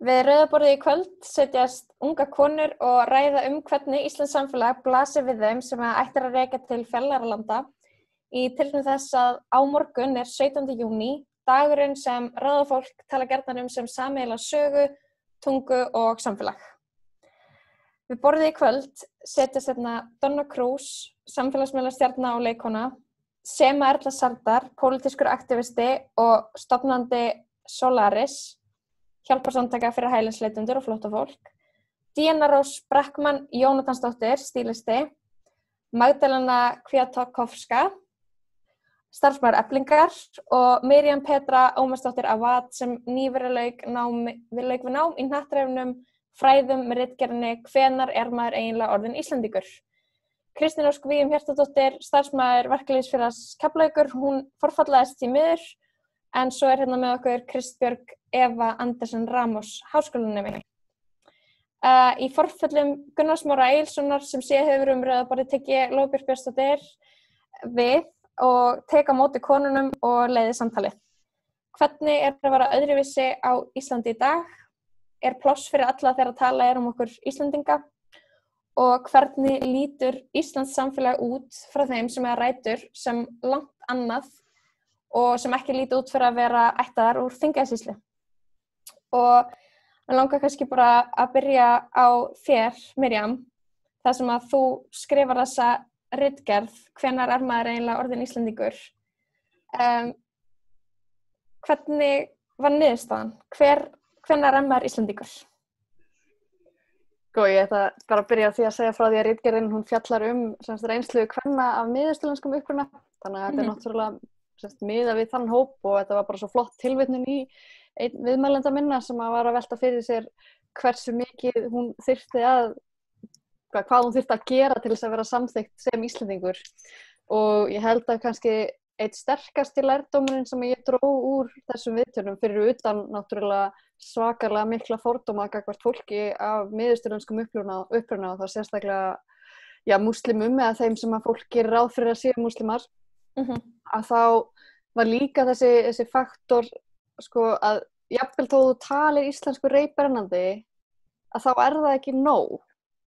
Við rauðaborðið í kvöld setjast unga konur og ræða hvernig Íslands samfélag blasir við þeim sem ætti að rekja til fjarlægra landa í tilefni þess að á morgun 17. júní, dagurinn sem ráðafólk tala gjarnan sem sameiginlega sögu, tungu og samfélag. Við borðið í kvöld setjast Donna Cruz, samfélagsmiðlastjarna og leikkona, Sema Erla Sardar, pólitískur aktivisti og stofnandi Solaris, hjálparsamtaka fyrir hælisleitendur og flóttafólk, Díana Rós Brackmann Jónatansdóttir, stílisti, Magdalena Kwiatkowska, starfsmaður Eflingar og Miriam Petra Ómarsdóttir Awad sem nýverið lauk við nám í hnattræfnum fræðum með ritgerðinni Hvenær maður eiginlega orðinn Íslendingur. Kristín Ósk Víum Hjartardóttir, starfsmaður Verkalýðsfélags Keflavíkur, hún forfallaðist því miður, en svo með okkur Kristbjörg Eva Andersen Ramos, háskólanemi. Í forföllum Gunnars Smára Egilssonar sem hefur rauðaborðið tekið Lóðbjörg Björnsdóttir við og teka á móti konunum og leiði samtalið. Hvernig að vera öðruvísi á Íslandi í dag? Pláss fyrir alla þegar að tala okkur Íslendinga? Og hvernig lítur Íslands samfélag út frá þeim sem rætur sem langt annað og sem ekki líti út fyrir að vera ættaðar úr Þingeyjarsýslu. Og mig langar kannski bara að byrja á þér, Miriam, þar sem að þú skrifar þessa ritgerð, Hvenær maður eiginlega orðinn Íslendingur. Hvernig var niðurstaðan? Hvenær maður Íslendingur? Ég ætla bara að byrja á því að segja frá því að ritgerðin hún fjallar reynslu kvenna af miðausturlenskum uppruna. Þannig að þetta náttúrulega miðað við þann hóp og þetta var bara svo flott tilvitnun í einn viðmælanda minna sem var að velta fyrir sér hversu mikið hún þyrfti hvað hún þyrfti að gera til þess að vera samþykkt sem Íslendingur. Og ég held að kannski einn sterkasti lærdómurinn sem ég dró úr þessum viðtölum fyrir utan náttúrulega svakalega mikla fordóma gagnvart fólki af miðausturlenskum uppruna og þá sérstaklega múslimum eða þeim sem að fólk gerir ráð fyrir að séu múslimar. Að þá var líka þessi faktor að jafnvel þó þú talir íslensku reiprennandi að þá það ekki nóg.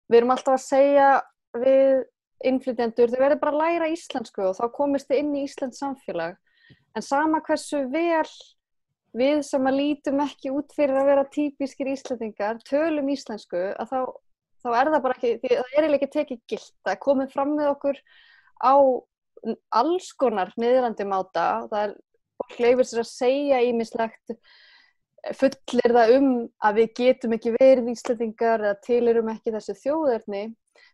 Við erum alltaf að segja við innflytjendur, þau verður bara að læra íslensku og þá komist þið inn í íslenskt samfélag. En sama hversu vel við sem að lítum ekki út fyrir að vera típískir Íslendingar tölum íslensku að þá það bara ekki, það ekki tekið gilt. Það komið fram með okkur á alls konar niðrandi máta. Fólk leyfir sér að segja ýmislegt, fullir það að við getum ekki verið Íslendingar eða tilheyrum ekki þessu þjóðerni.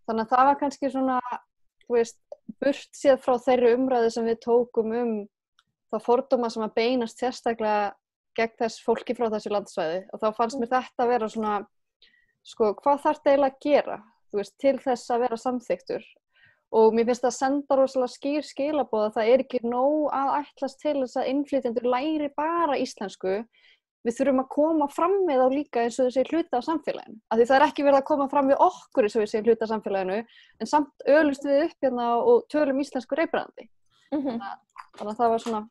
Þannig að það var kannski svona, burt séð frá þeirri umræðu sem við tókum þá fordóma sem að beinast sérstaklega gegn þess fólki frá þessu landsvæði. Og þá fannst mér þetta að vera svona, hvað þarftu eiginlega að gera, til þess að vera samþyktur? Og mér finnst það að senda rosalega skýr skilaboð að það ekki nóg að ætlast til þess að innflytjendur læri bara íslensku. Við þurfum að koma fram við þá líka eins og þau séu hluta af samfélaginu. Af því það ekki verið að koma fram við okkur eins og við séu hluta af samfélaginu, en samt ölumst við upp hérna og tölum íslensku reiprennandi. Þannig að það var svona,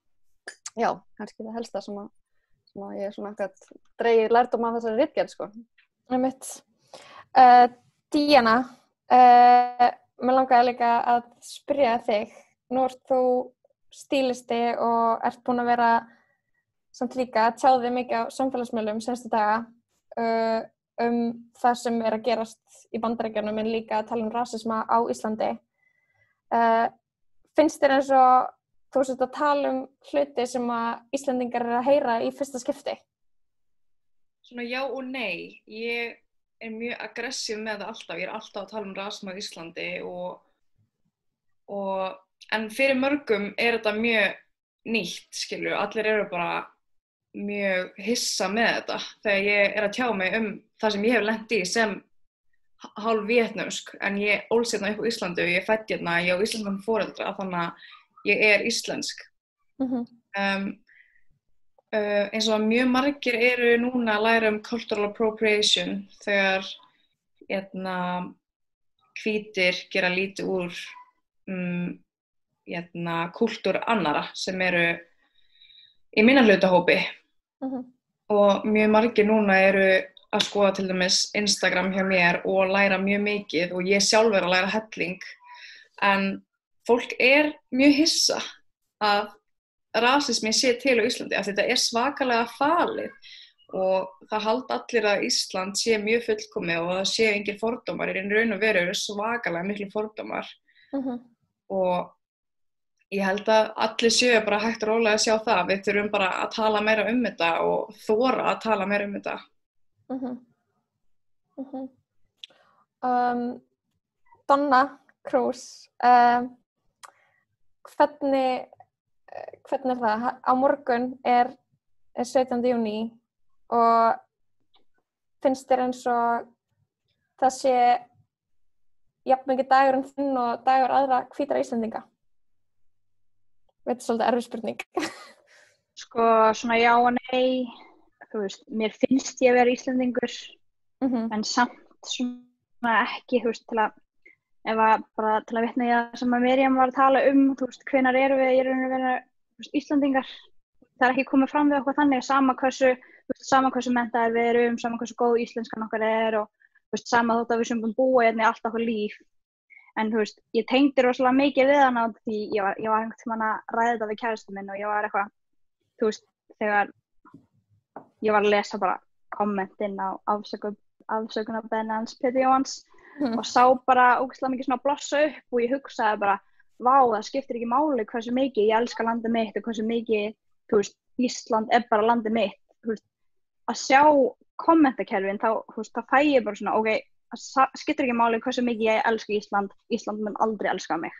kannski það helsta sem að ég svona dregið lærdóm af þessari ritgerð, Einmitt. Díana, mig langaði líka að spyrja þig. Nú ert þú stílisti og ert búin að vera samt líka að tjá þig mikið á samfélagsmiðlum senstu daga það sem að gerast í Bandaríkjunum en líka að tala rasisma á Íslandi. Finnst þér eins og þú sért að tala hluti sem að Íslendingar að heyra í fyrsta skipti? Svona já og nei. Ég mjög aggressív með það alltaf. Ég alltaf að tala rasisma á Íslandi en fyrir mörgum þetta mjög nýtt, skilju. Allir eru bara mjög hissa með þetta þegar ég að tjá mig það sem ég hef lent í sem hálf vietnamsk en ég ólst hérna upp á Íslandi og ég fædd hérna, ég á íslenskan foreldra þannig að ég íslensk. Eins og mjög margir eru núna að læra cultural appropriation þegar hvítir gera lítið úr kúltúr annarra sem eru í minnihlutahópi. Og mjög margir núna eru að skoða til dæmis Instagram hjá mér og læra mjög mikið og ég sjálf að læra helling, en fólk mjög hissa að rasismi sé til á Íslandi af því þetta svakalega falið og það halda allir að Ísland sé mjög fullkomið og það sé engin fordómar, í raun og veru svakalega miklu fordómar og ég held að allir séu bara hægt og rólega að sjá það, við þurfum bara að tala meira um þetta og þora að tala meira um þetta. Donna Cruz, hvernig það? Á morgun er 17. júní og finnst þér eins og það sé jafn mikið dagurinn þinn og dagur aðra hvítra Íslendinga? Þetta er svolítið erfið spurning. Sko, svona já og nei, þú veist, mér finnst ég að vera Íslendingur, en samt svona ekki, þú veist, til að vitna í það sem að Miriam var að tala þú veist, hvenær erum við í raun og veru, þú veist, Íslendingar. Það ekki komið fram við okkur þannig, sama hversu menntaðir við erum, sama hversu góð íslenskan okkar og þú veist, sama þótt að við sem búin búa hérna allt okkar líf. En þú veist, ég tengdi rosalega mikið við hana því ég var einhvern tímann að ræða þetta við kærastann minn og ég var eitthvað, þú veist, þegar ég var að lesa bara kommentin á afsökunarbeiðni hans Pétur Jóhanns og sá bara ógeðslega mikið svona blossa upp og ég hugsaði bara, vá, það skiptir ekki máli hversu mikið ég elska landið mitt og hversu mikið, þú veist, Ísland bara landið mitt, þú veist, að sjá kommentakerfin, þá, þú veist, það fæ ég bara svona, ok, það skiptir ekki máli hversu mikið ég elska Ísland mun aldrei elska mig.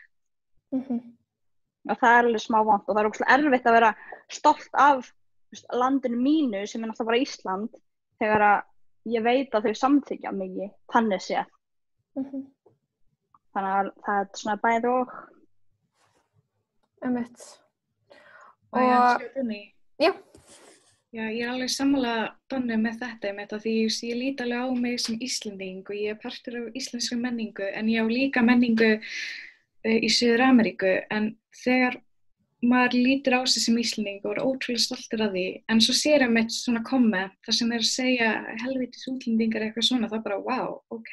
Og það alveg smá vont og það ógeðslega erfitt að vera stolt af landinu mínu sem náttúrulega bara Ísland þegar að ég veit að þau samþykkja mikið, þannig séð. Þannig að það svona bæði og. Einmitt. Já. Já, ég alveg sammála Donnu með þetta því ég lít alveg á mig sem Íslending og ég partur af íslenskri menningu en ég á líka menningu í Suður-Ameríku en þegar maður lítur á sig sem Íslending og ótrúlega stoltur af því en svo sér ég með svona komment þar sem að segja helvítis útlendingar eitthvað svona þá bara wow, ok,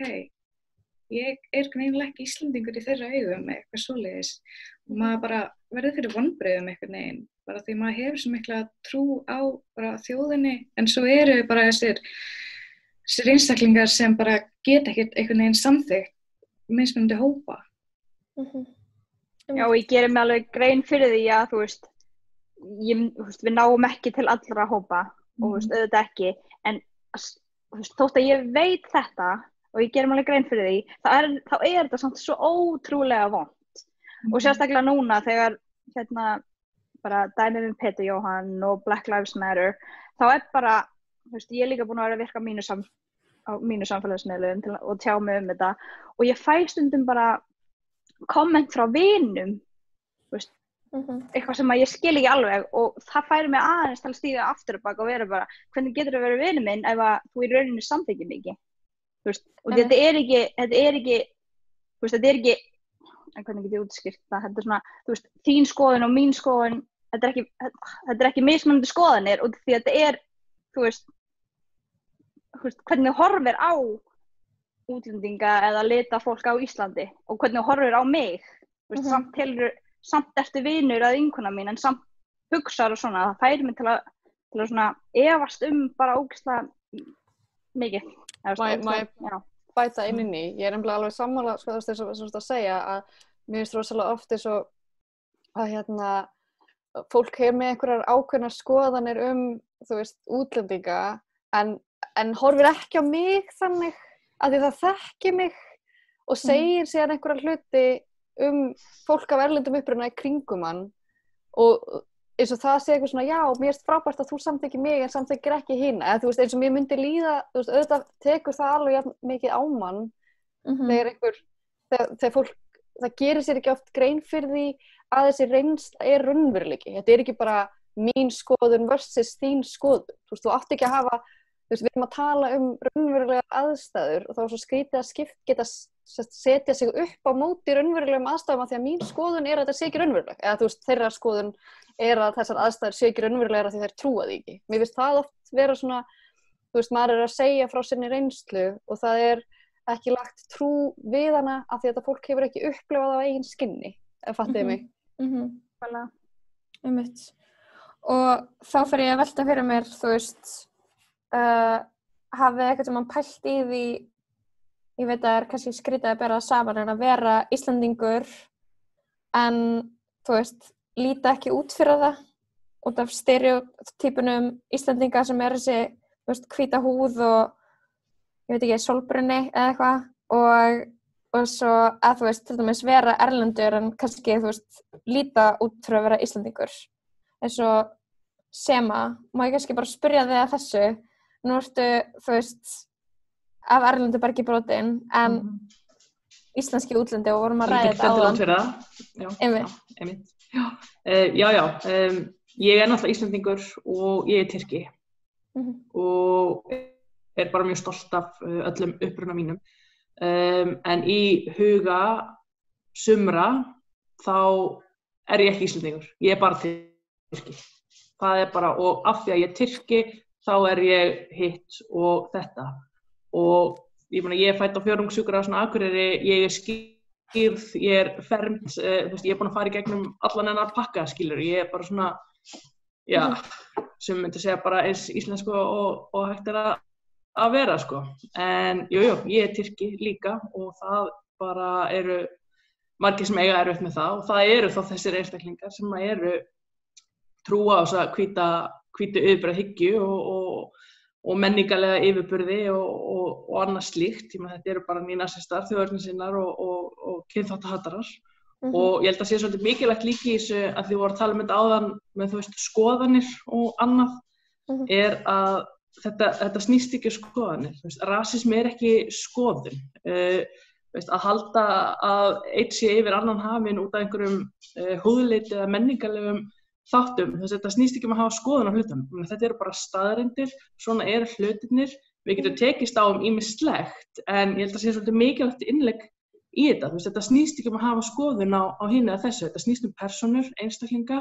ég greinilega ekki Íslendingur í þeirra augum eitthvað svoleiðis og maður bara verður fyrir vonbrigðum einhvern veginn bara því maður hefur svo mikla trú á bara þjóðinni en svo eru bara þessir einstaklingar sem bara geta ekkert einhvern veginn samþykkt mismunandi hópa. Já, ég gerir mig alveg grein fyrir því að þú veist, við náum ekki til allra hópa og þú veist, auðvitað ekki en þú veist, þótt að ég veit þetta og ég gerir mig alveg grein fyrir því þá er þetta samt svo ótrúlega vont og sérstaklega núna þegar bara dæmið um Pétur Jóhann og Black Lives Matter, þá bara, þú veist, ég er líka búin að vera að virka á mínu samfélagsmiðlum og tjá mig um þetta og ég fæ stundum bara komment frá vinum, þú veist, eitthvað sem að ég skil ekki alveg og það færi mig aðeins til að stíga aftur og baka og vera bara, hvernig getur það að vera vinur minn ef að þú í rauninni samþykkir mikið, þú veist, og þetta er ekki, þú veist, en hvernig get ég útskýrt það, þetta svona, þú veist, þín skoðun og mín skoðun, þetta er ekki mismunandi skoðanir og því þetta er, þú veist, hvernig þú horfir á útlendinga eða lita fólk á Íslandi og hvernig þú horfir á mig, þú veist, samt ertu vinur að vinkona mín en samt hugsar og svona, það færi mig til að svona efast bara ógeðslega mikið. Má bæta inn í. Ég er nefnilega alveg sammála sko þess að segja að mér finnst rosalega oft eins og að fólk hefur með einhverjar ákveðnar skoðanir þú veist, útlendinga en horfir ekki á mig þannig að því það þekki mig og segir síðan einhverjar hluti fólk af erlendum uppruna í kringum hann og eins og það sé eitthvað svona, já, mér finnst frábært að þú samþykkir mig en samþykkir ekki hina, eða þú veist, eins og mér myndi líða, þú veist, auðvitað tekur það alveg jafn mikið á mann þegar fólk, það gerir sér ekki oft grein fyrir því að þessi reynsla raunveruleiki, þetta er ekki bara mín skoðun versus þín skoðun, þú veist, þú átt ekki að hafa, þú veist, við erum að tala raunverulega aðstæður og þá er svo skrítið að geta setja sig upp á móti raunverulegum aðstæðum af því að mín skoðun að þetta sé ekki raunveruleg, eða þú veist, þeirra skoðun að þessar aðstæður sé ekki raunverulegar af því þær trúa því ekki. Mér finnst það oft vera svona, þú veist, maður að segja frá sinni reynslu og það ekki lagt trú við hana af því að þetta fólk hefur ekki upplifað á eigin skinni, ef fattiði mig. Og þá fer ég að velta fyrir mér, þú veist, hafið eitthvað sem mann pælt í því, ég veit að kannski skrítið að bera það saman en að vera Íslendingur en, þú veist, líta ekki út fyrir það út af stereotypunum Íslendinga sem þessi, þú veist, hvíta húð og, ég veit ekki, sólbrunni eða eitthvað og svo að, þú veist, til dæmis vera erlendur en kannski, þú veist, líta út fyrir að vera Íslendingur. Eins og Sema, má ég kannski bara spyrja þig að þessu, nú ertu, þú veist, af erlendu bergi brotin, en íslenski útlendi og vorum að ræða þetta áðan. Fyrir það. Einmitt. Ég náttúrulega Íslendingur og ég Tyrki og bara mjög stolt af öllum uppruna mínum. En í huga sumra þá ég ekki Íslendingur, ég bara Tyrki. Það bara, og af því að ég Tyrki þá ég hitt og þetta. Og ég fædd á fjórðungssjúkrahúsinu á Akureyri, ég skýrð, ég fermd, þú veist, ég búin að fara í gegnum allan hennar pakka, skilur, ég bara svona, sem myndi segja bara eins íslensku og hægt að vera, sko. En ég Tyrki líka og það bara eru margir sem eiga erfitt með það og það eru þá þessir einstaklingar sem eru trúa á þess að hvítu yfirburðahyggju og menningarlega yfirburði og annað slíkt. Þetta eru bara nýnasistar, þjóðernissinnar og kynþáttahatarar. Og ég held að sé svolítið mikilvægt líka í þessu að þið voru að tala um þetta áðan með, þú veist, skoðanir og annað, að þetta snýst ekki skoðanir. Rasismi ekki skoðun. Að halda að einn sé yfir annan hafinn út af einhverjum húðlit eða menningarlegum þáttum, þetta snýst ekki að hafa skoðun á hlutum. Þetta eru bara staðreyndir, svona eru hlutirnir, við getum tekist á ýmislegt, en ég held að sé svolítið mikilvægt innlegg í þetta. Þetta snýst ekki að hafa skoðun á hinu eða þessu, þetta snýst persónur, einstaklinga,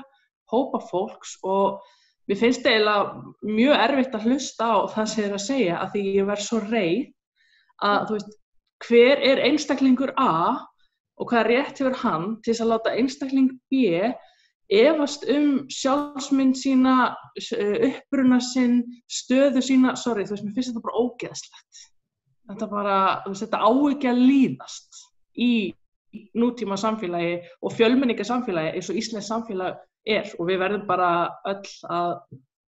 hópa fólks og mér finnst eiginlega mjög erfitt að hlusta á það sem að segja að því ég verð svo reið að, þú veist, hver einstaklingur A og hvað rétt hefur hann til þess að láta einstakling B efast sjálfsmynd sína, uppruna sinn, stöðu sína, þú veist, mér finnst þetta bara ógeðslegt. Þetta bara, þú veist, þetta á ekki að líðast í nútíma samfélagi og fjölmenninga samfélagi eins og íslenskt samfélag og við verðum bara öll að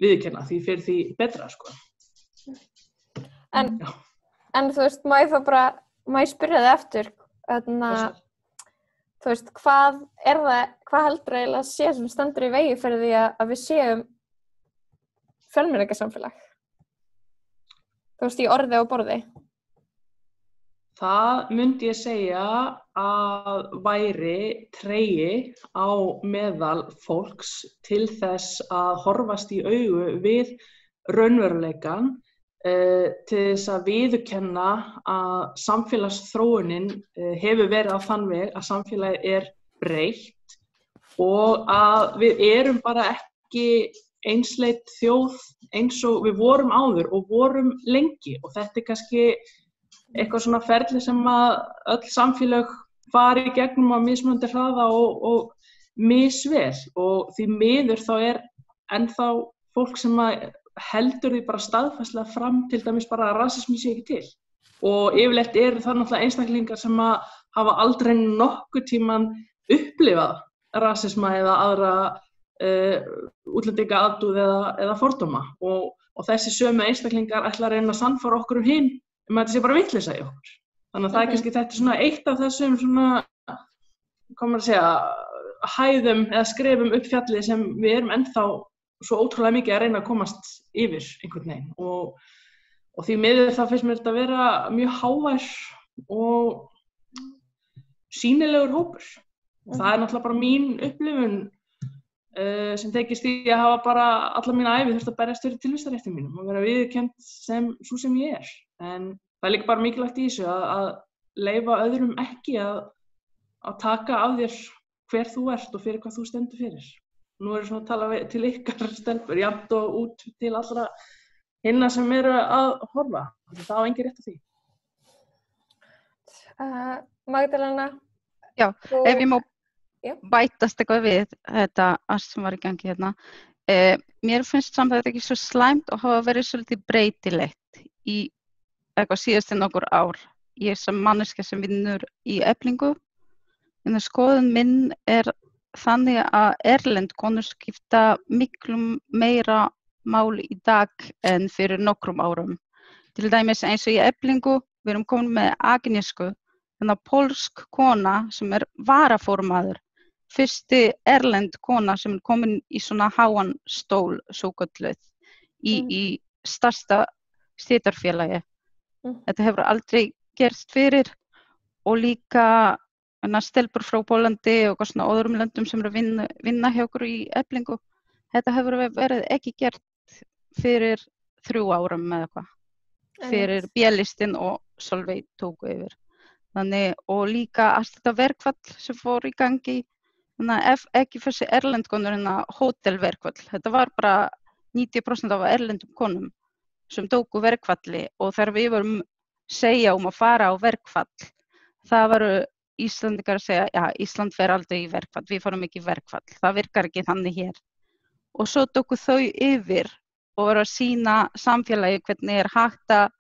viðurkenna því fyrir því betra, sko. En þú veist, má ég spyrja þig eftir, þú veist, hvað heldur eiginlega að sé sem stendur í vegi fyrir því að við séum fjölmenningarsamfélag? Þú veist, í orði og borði. Það myndi ég segja að væri tregi á meðal fólks til þess að horfast í augu við raunveruleikann, til þess að viðurkenna að samfélagsþróunin hefur verið á þann veg að samfélagið breytt og að við erum bara ekki einsleit þjóð eins og við vorum áður og vorum lengi og þetta kannski eitthvað svona ferli sem að öll samfélög fari í gegnum á mismunandi hraða og misvel og því miður þá ennþá fólk sem að heldur því bara staðfastlega fram til dæmis bara að rasismi sé ekki til. Og yfirleitt eru það náttúrulega einstaklingar sem að hafa aldrei nokkuð tíman upplifað rasisma eða aðra útlendingaaldúð eða fordóma. Og þessi sömu einstaklingar ætla að reyna að sannfæra okkur hinn að þetta sé bara vitleysa í okkur. Þannig að það kannski þetta svona eitt af þessum svona, hvað maður að segja, hæðum eða skrefum upp fjallið sem við erum ennþá svo ótrúlega mikið að reyna að komast yfir einhvern veginn og því miður þá finnst mér þetta að vera mjög hávær og sýnilegur hópur. Og það náttúrulega bara mín upplifun sem tekist í að hafa bara alla mína ævi þurft að berjast fyrir tilvistarrétti mínum og vera viðurkennd sem sú sem ég En það líka bara mikilvægt í þessu að leyfa öðrum ekki að taka af þér hver þú ert og fyrir hvað þú stendur fyrir. Nú svona að tala til ykkar stelpur, jafnt og út til allra hinna sem eru að horfa. Það á engin rétt á því. Magdalena? Já, ef ég má Já. bætast eitthvað við þetta allt sem var í gangi hérna. Mér finnst samt að þetta ekki svo slæmt og hafa verið svolítið breytilegt í eitthvað síðustu nokkur ár. Ég sem manneskja sem vinnur í Eflingu, en skoðun minn þannig að erlend konur skipta miklu meira máli í dag en fyrir nokkrum árum. Til dæmis eins og í Eflingu, við erum komin með Agnieszku, þannig að pólsk kona sem varaformaður, fyrsti erlend kona sem komin í svona háan stól, svo kölluð, í stærsta stéttarfélagi. Þetta hefur aldrei gerst fyrir og líka stelpur frá Pólandi og svona öðrum löndum sem eru að vinna hjá okkur í Eflingu. Þetta hefur verið ekki gert fyrir 3 árum með eitthvað. Fyrir B-listin og Sólveig tóku yfir. Þannig, og líka allt þetta verkfall sem fór í gangi, þannig að ekki þessi erlendkonur hótelverkfall. Þetta var bara 90% af erlendum konum sem tóku verkfalli og þegar við vorum segja að fara á verkfall, það varu Íslandingar að segja, já, Ísland fer aldrei í verkfall, við fórum ekki í verkfall, það virkar ekki þannig hér. Og svo tóku þau yfir og voru að sýna samfélagi hvernig hægt að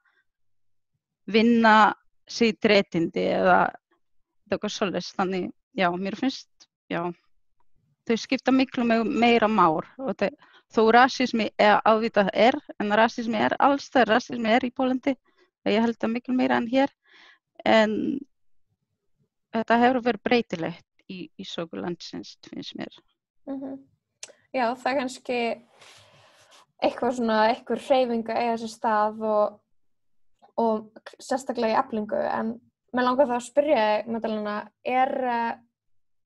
vinna sitt réttindi eða eitthvað svoleiðis. Þannig, já, mér finnst, já, þau skipta miklu meira mál. Þó rasismi auðvitað en rasismi alls þegar rasismi í Pólandi, ég held að miklu meira en hér, en þetta hefur verið breytilegt í sögu landsins, finnst mér. Já, það kannski eitthvað hreyfingu eiga sér stað og sérstaklega í Eflingu, en mér langar þá að spyrja þig, Magdalena, er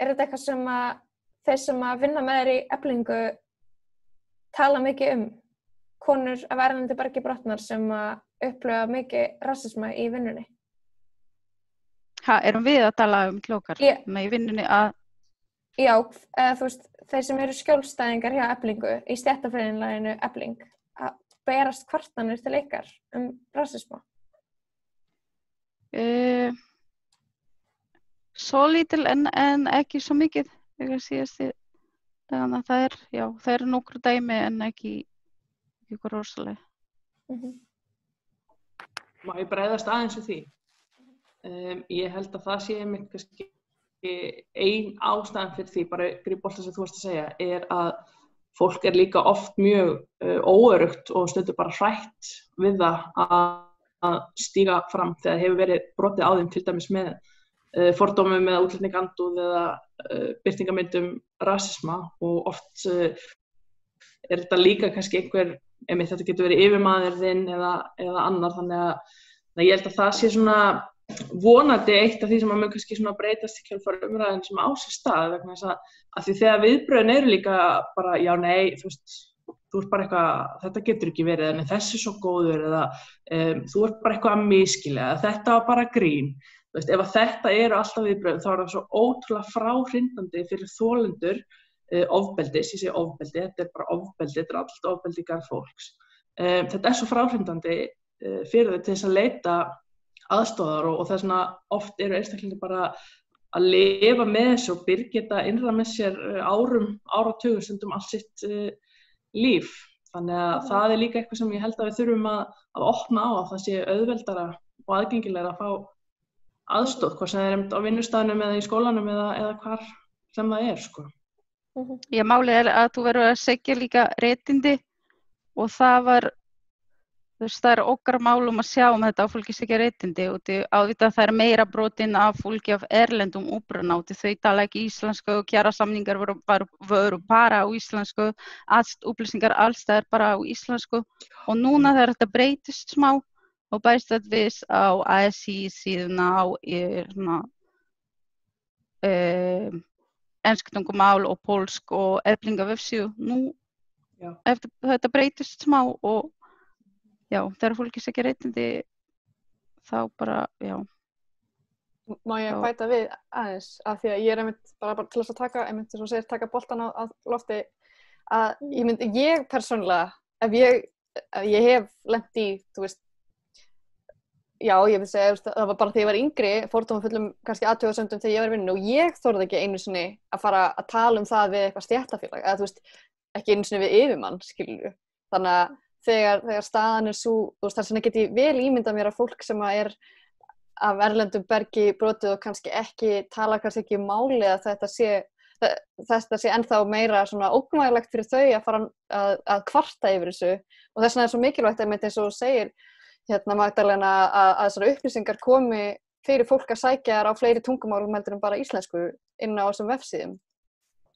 þetta eitthvað sem að þeir sem að vinna með þér í Eflingu tala mikið konur af erlendri bergi brotnar sem að upplifa mikið rasisma í vinnunni? Erum við að tala klókar með í vinnunni að... Já, þú veist, þeir sem eru skjólstæðingar hjá Eflingu, í stéttarfélaginu Efling, að berast kvartanir til ykkar rasisma? Svo lítil en ekki svo mikið, síðasti. Þannig að það er nokkru dæmi en ekki rosalega. Má ég bregðast aðeins við því? Ég held að það sé einmitt kannski ein ástæðan fyrir því, bara fyrir bolta sem þú varst að segja, að fólk líka oft mjög óöruggt og stundum bara hrætt við það að stíga fram þegar hefur verið brotið á þeim, til dæmis með fordómum eða útlendingandúð eða birtingamyndum rasisma, og oft þetta líka kannski einmitt þetta getur verið yfirmaður þinn eða annar, þannig að ég held að það sé svona vonandi eitt af því sem að mun kannski svona breytast í kjölfar umræðin sem á sér stað, vegna þess að því þegar viðbrögðin eru líka bara, já, nei, þú ert bara eitthvað, þetta getur ekki verið, en þessi er svo góður, eða þú ert bara eitthvað að misskilja, þetta var bara grín. Þú veist, ef að þetta eru alltaf viðbrögðin, þá er það svo ótrúlega fráhrindandi fyrir þolendur ofbeldis, ég segi ofbeldi, þetta er bara ofbeldi, þetta er allt ofbeldi í garð fólks. Þetta er svo fráhrindandi fyrir þau til þess að leita aðstoðar og þess vegna oft eru einstaklingar bara að lifa með þessu og byrgeta innra með sér áratugum, stundum allt sitt líf. Þannig að það er líka eitthvað sem ég held að við þurfum að opna á, að það sé auðveldara og aðgengilegra að fá aðstoð, hvort sem það er á vinnustaðnum eða í skólanum eða hvar sem það er, sko. Já, málið að þú verður að segja líka réttindi og það er okkar mál að sjá þetta á fólki segja réttindi og auðvitað það er meira brotin af fólki af erlendum uppruna og þau tala ekki íslensku og kjarasamningar voru bara á íslensku, allt upplýsingar alls það er bara á íslensku og núna þegar þetta breytist smá og bæst þetta við á ASI síðuna á enskutungumál og pólsk og Eflinga-vefsíðu nú eftir þetta breytist smá og já, þegar fólki segja réttindi þá bara, já. Má ég bæta við aðeins, af því að ég einmitt bara til þess að taka, einmitt þess að segja, taka boltan á lofti, að ég persónulega, ef ég ég hef lent í, þú veist, já, ég vil segja, það var bara þegar ég var yngri, fordómafullum kannski athugasemdum þegar ég var í vinnu og ég þorði ekki einu sinni að fara að tala um það við eitthvað stéttarfélag, eða þú veist, ekki einu sinni við yfirmann, skilurðu. Þannig að þegar staðan sú, þú veist, þar sem get ég vel ímyndað mér að fólk sem að af erlendum bergi brotið og kannski ekki tala kannski ekki máli að þetta sé ennþá meira svona ógnvænlegt fyrir þau að fara að kvarta yfir þessu og þess vegna svo mikilvægt einmitt eins og þú segir Magdalena að þessar upplýsingar komi fyrir fólk að sækja þær á fleiri tungumálum heldur en bara íslensku inn á þessum vefsíðum.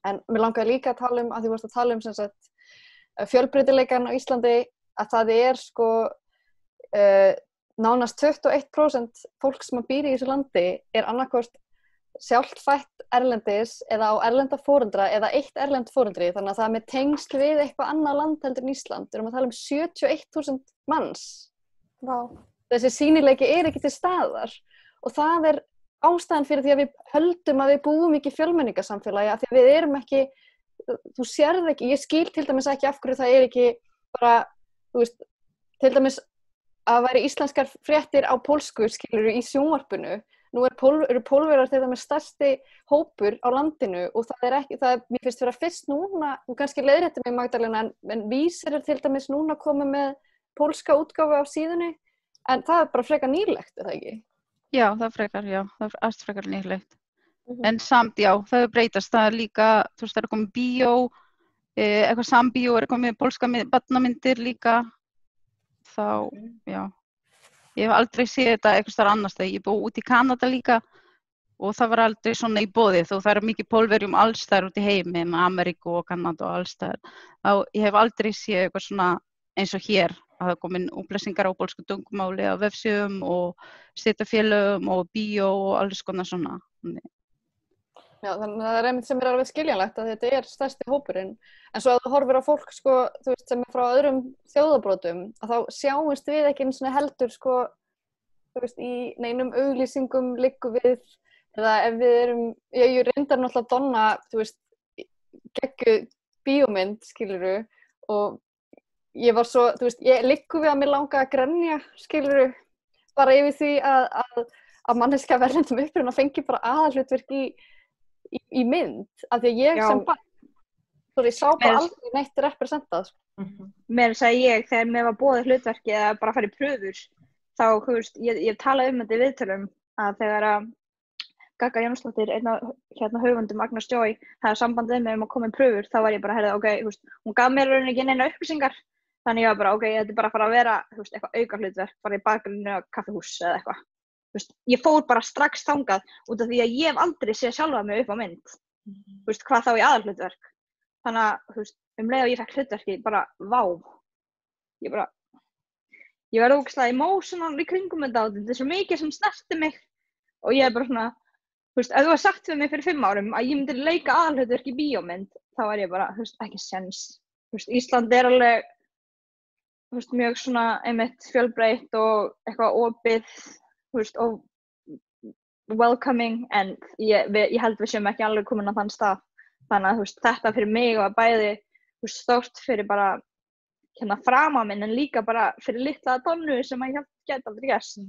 En mér langaði líka að tala að því varst að tala sem sagt fjölbreytileikann á Íslandi að það sko nánast 21% fólk sem býr í þessu landi annarkvort sjálft fætt erlendis eða á erlenda foreldra eða eitt erlend foreldri, þannig að það með tengsl við eitthvað annað land heldur en Ísland. Við erum að tala 71.000 manns. Vá. Þessi sýnileiki ekki til staðar og það ástæðan fyrir því að við höldum að við búum ekki í fjölmenningarsamfélagi af því að við erum ekki, þú sérð ekki, ég skil til dæmis ekki af hverju það ekki bara, þú veist, til dæmis að væri íslenskar fréttir á pólsku skilurðu í sjónvarpinu. Nú eru Pólverjar til dæmis stærsti hópur á landinu og mér finnst vera fyrst núna, þú kannski leiðréttir mig Magdalena, en Vísir til dæmis núna komið með pólska útgáfu á síðunni, en það bara frekar nýlegt, það ekki? Já, það er allt frekar nýlegt. En samt, já, það breytast, það líka, þú veist, það komið bíó, eitthvað sambíó, komið pólska barnamyndir líka, þá, já. Ég hef aldrei séð þetta eitthvað starf annars þegar ég búið út í Kanada líka og það var aldrei svona í boði þó það mikið Pólverjum alls þar út í heimi með Ameríku og Kanada og alls þar. Ég hef aldrei séð eitthvað svona eins og hér að það komin upplýsingar á pólsku tungumáli á vefsíðum og stéttarfélögum og bíó og alls konar svona. Já, þannig að það einmitt sem alveg skiljanlegt að þetta stærsti hópurinn. En svo að þú horfir á fólk sko, þú veist, sem frá öðrum þjóðabrotum, að þá sjáumst við ekki einu sinni heldur sko, þú veist, í neinum auglýsingum liggur við, eða ef við ég reyndar náttúrulega Donna, þú veist, geggjuð bíómynd, skilurðu, og ég var svo, þú veist, ég liggur við að mér langa að grenja, skilurðu, bara yfir því að manneskja verðendum uppruna fengi bara aðalhlutverk í mynd, af því að ég sem barn, svo ég sá bara aldrei neitt representað. Mér sagði ég, þegar mér var boðið hlutverki eða bara að fara í pröfur, þá, þú veist, ég talaði þetta í viðtölum, að þegar Gaga Jónsdóttir, einn af höfundum Agnes Joy, hafði sambandið með að koma í pröfur, þá var ég bara, ok, þú veist, hún gaf mér ekki neina upplýsingar, þannig ég var bara, ok, þetta bara að fara að vera, þú veist, eitthvað auka hlutverk, bara í bakgrunni á kaffihús eða eitthvað. Ég fór bara strax þangað út af því að ég hef aldrei séð sjálfa mig upp á mynd. Hvað þá í aðalhlutverk. Þannig að, þú veist, leið og ég fekk hlutverki, bara, vá. Ég var ógeðslega emotional í kringum þetta og þetta svo mikið sem snerti mig. Og ég bara svona, þú veist, ef þú var sagt við mig fyrir 5 árum að ég myndi leika aðalhlutverk í bíómynd, þá var ég bara, þú veist, ekki séns. Ísland alveg, þú veist, mjög svona einmitt fjölbreytt og eitthvað opið. Þú veist, og welcoming, en ég held við séum ekki alveg komin á þann stað. Þannig að þú veist, þetta fyrir mig var bæði stórt fyrir bara fram á minn, en líka bara fyrir litla Donnu sem ég gæti aldrei gerst.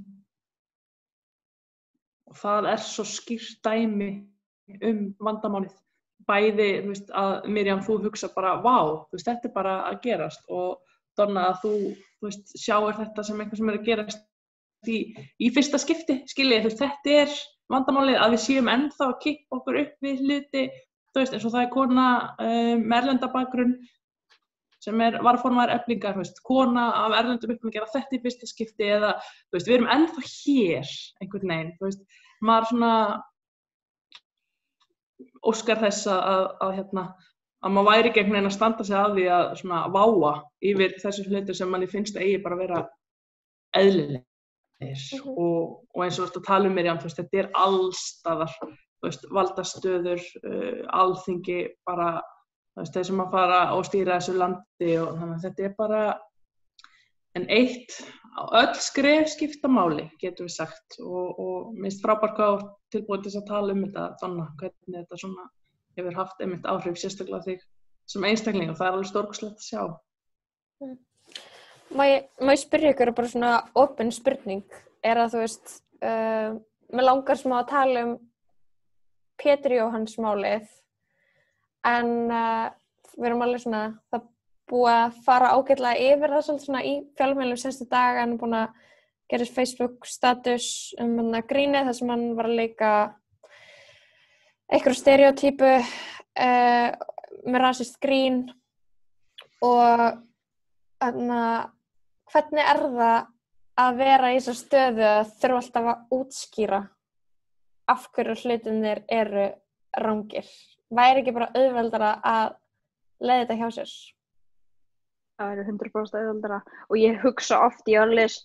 Það svo skýrt dæmi vandamálið. Bæði, þú veist, að Miriam, þú hugsa bara, vá, þú veist, þetta bara að gerast og Donna, að þú veist, sjáir þetta sem eitthvað sem að gerast í fyrsta skipti, skiljið, þú veist, þetta vandamálið að við séum ennþá að kippa okkur upp við hluti, þú veist, eins og það kona með erlendabakgrunn sem varaformaður Eflingar, þú veist, kona af erlendum uppruna gera þetta í fyrsta skipti eða, þú veist, við erum ennþá hér einhvern veginn, þú veist, maður svona óskar þess að maður væri gegn veginn að standa sig að því að svona váa yfir þessu hluti sem manni finnst að eigi bara að vera eðlileg. Og eins og þú tala Miriam, þú veist, þetta allstaðar, þú veist, valdastöður, alþingi, bara, þú veist, þeir sem að fara og stýra þessu landi og þannig að þetta bara, en öll skref skipta máli, getum við sagt, og minnst frábært hvað tilbúið til að tala þetta, Donna, hvernig þetta svona hefur haft áhrif sérstaklega þig sem einstakling og það alveg stórkostlegt að sjá. Má ég spyrja ykkur bara svona opin spurning, að þú veist, mig langar smá að tala Pétur Jóhanns málið, en við erum alveg svona, það búið að fara ágætlega yfir það svolítið svona í fjölmiðlum senstu daga, en búin að gera Facebook status grínið þar sem hann var að leika einhverju stereotypu með rasist grín og hvernig það að vera í þessar stöðu að þurfa alltaf að útskýra af hverju hlutirnir eru rangir? Væri ekki bara auðveldara að leiða þetta hjá sér? Það eru 100% auðveldara og ég hugsa oft, ég var alveg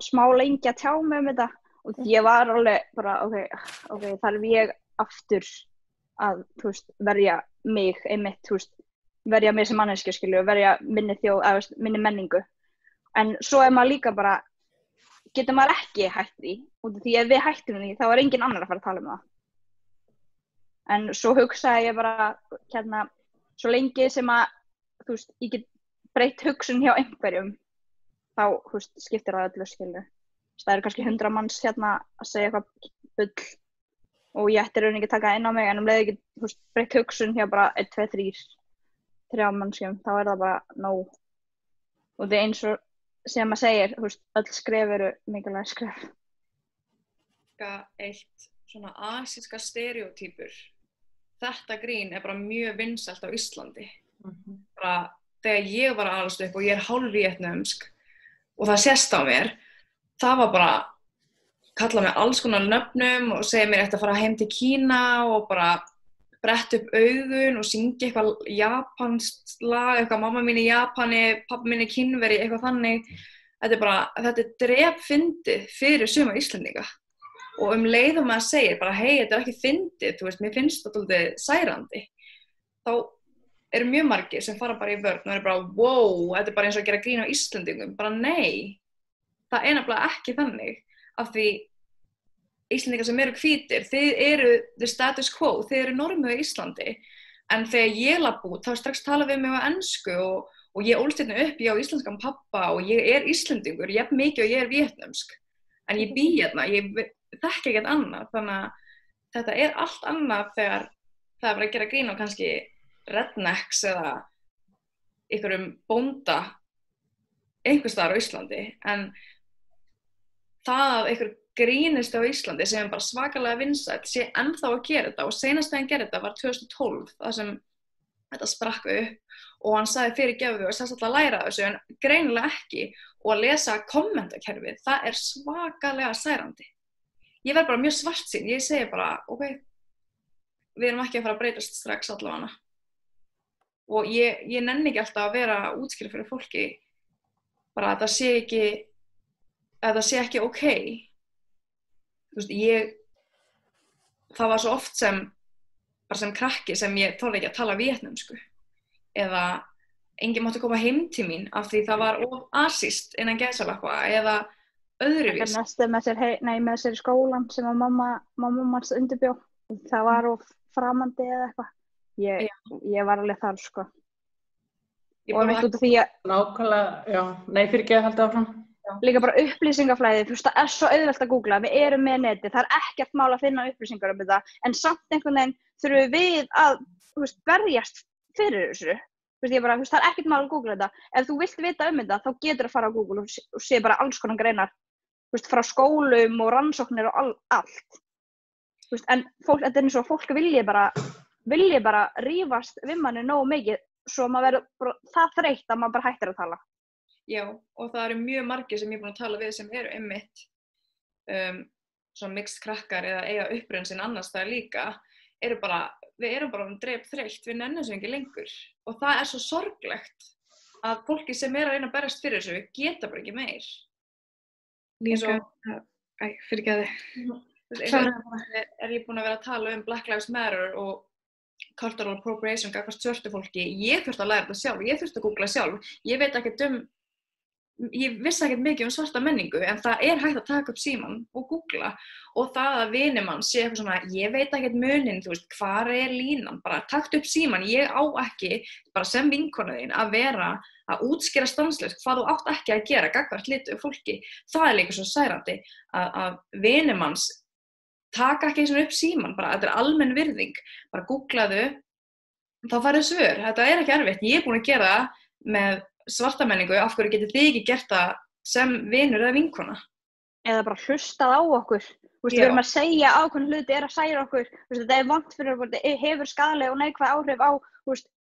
smá lengi að tjá mig þetta og ég var alveg bara, ok, þarf ég aftur að, þú veist, verja mig einmitt, þú veist, verja mig sem manneskju, skilju, verja minni þjóð, eða minni menningu. En svo maður líka bara, getur maður ekki hætt því, út af því ef við hættum því, þá engin annar að fara að tala það. En svo hugsaði ég bara, svo lengi sem að, þú veist, ég get breytt hugsun hjá einhverjum, þá, þú veist, skiptir það öllu, skilju. Það eru kannski 100 manns að segja eitthvað bull og ég ætti rauninni ekki taka það inn á mig, en leið ekki, þú veist, breytt hugsun hjá bara 1, 2, 3 mannskjum, þá það bara nóg. Og það eins og sem maður segir, þú veist, öll skref eru mikilvæg skref. Eitt svona asíska stereotypur. Þetta grín bara mjög vinsælt á Íslandi. Bara þegar ég var að alast upp og ég hálfvíetnamsk og það sést á mér, það var bara kalla mig alls konar nöfnum og segja mér eftir að fara heim til Kína og bara bretta upp augun og syngja eitthvað japanskt lag, eitthvað mamma mín í Japani, pappa mín í Kínveri, eitthvað þannig. Þetta drepfyndið fyrir suma Íslendinga. Og leið og maður segir bara, hei, þetta ekki fyndið, þú veist, mér finnst þetta svolítið særandi. Þá eru mjög margir sem fara bara í vörn og eru bara, wow, þetta bara eins og að gera grín á Íslendingum. Bara nei, það nefnilega ekki þannig, af því Íslendingar sem eru hvítir, þið eru the status quo, þið eru normið á Íslandi, en þegar ég labba út, þá strax tala við mig á ensku og ég ólst hérna upp, ég á íslenskan pappa og ég Íslendingur, jafn mikið og ég víetnamsk, en ég bý hérna, ég þekki ekkert annað, þannig að þetta allt annað þegar það bara að gera grín á kannski rednecks eða einhverjum bónda einhvers staðar á Íslandi, en það að einhver grínist á Íslandi sem bara svakalega vinsæll sé ennþá að gera þetta og seinast þegar hann gerði þetta var 2012 þar sem þetta sprakk upp og hann sagði fyrirgefðu og sagðist alltaf að læra þessu en greinilega ekki og að lesa kommentakerfið, það svakalega særandi. Ég verð bara mjög svartsýn, ég segi bara ok, við erum ekki að fara að breytast strax allavega og ég nenni ekki alltaf að vera útskýra fyrir fólki bara að það sé ekki ok. Þú veist, það var svo oft sem krakki sem ég þorði ekki að tala víetnamsku eða enginn mátti koma heim til mín af því það var of asískt innan gæsalappa eða öðruvís. Það með sér í skólan sem að mamma undirbjó. Það var of framandi eða eitthvað. Ég var alveg þar, sko. Og mitt út af því að... Nákvæmlega, já. Nei, fyrir ekki að halda áfram. Líka bara upplýsingaflæði, þú veist, það svo auðvelt að googla, við erum með neti, það ekkert mál að finna upplýsingar þetta, en samt einhvern veginn þurfum við að, þú veist, berjast fyrir þessu. Þú veist, þú veist, það ekkert mál að googla þetta. Ef þú vilt vita þetta, þá getur að fara á Google og sé bara alls konar greinar, þú veist, frá skólum og rannsóknir og allt. Þú veist, en þetta eins og fólk vilji bara rífast við manni nógu mikið, svo maður verður bara það þreytt að maður bara hættir að tala. Já, og það eru mjög margir sem ég er búin að tala við sem eru einmitt svona mixed krakkar eða eiga upprunn sinn annars staðar líka, við erum bara drepþreytt, við nennum þessu ekki lengur og það svo sorglegt að fólki sem að reyna að berjast fyrir þessu geta bara ekki meir. Líka, fyrirgeðu. Ég búin að vera að tala Black Lives Matter og cultural appropriation gagnvart svörtu fólki, ég þurfti að læra þetta sjálf, ég þurfti að googla sjálf, ég veit ekkert ég vissi ekkert mikið svarta menningu, en það hægt að taka upp símann og googla, og það að vinur mann sé eitthvað svona, ég veit ekkert muninn, þú veist, hvar línan, bara taktu upp símann, ég á ekki, bara sem vinkona þín, að vera að útskýra stanslaust hvað þú átt ekki að gera gagnvart hlutu fólki, það líka svo særandi, að vinur manns taka ekki svona upp símann, bara þetta almenn virðing, bara googlaðu, þá færðu svör, þetta ekki erfitt, ég búin að gera það með svarta menningu, af hverju getið þið ekki gert það sem vinur eða vinkona? Eða bara hlustað á okkur. Við erum að segja ákveðin hluti að særa okkur. Þetta vont fyrir okkur, þetta hefur skaðleg og neikvæð áhrif á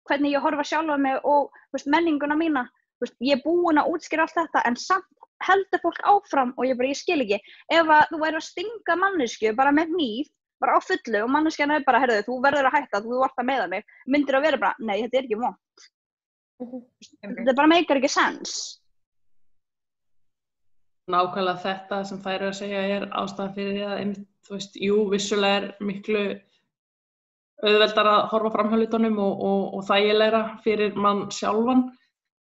hvernig ég horfa sjálfa mig og menninguna mína. Ég búin að útskýra allt þetta, en samt heldur fólk áfram og ég skil ekki. Ef þú væri að stinga manneskju bara með hníf, bara á fullu, og manneskjan bara, heyrðu, þú verður að hætta, þú vart að meiða mig, myndir að vera bara, nei, þetta ekki vont. Þetta bara meikar ekki sens. Nákvæmlega þetta sem þær að segja ástæðan fyrir því að einmitt, þú veist, jú, vissulega miklu auðveldar að horfa fram hjá hlutunum og þægilegra fyrir mann sjálfan,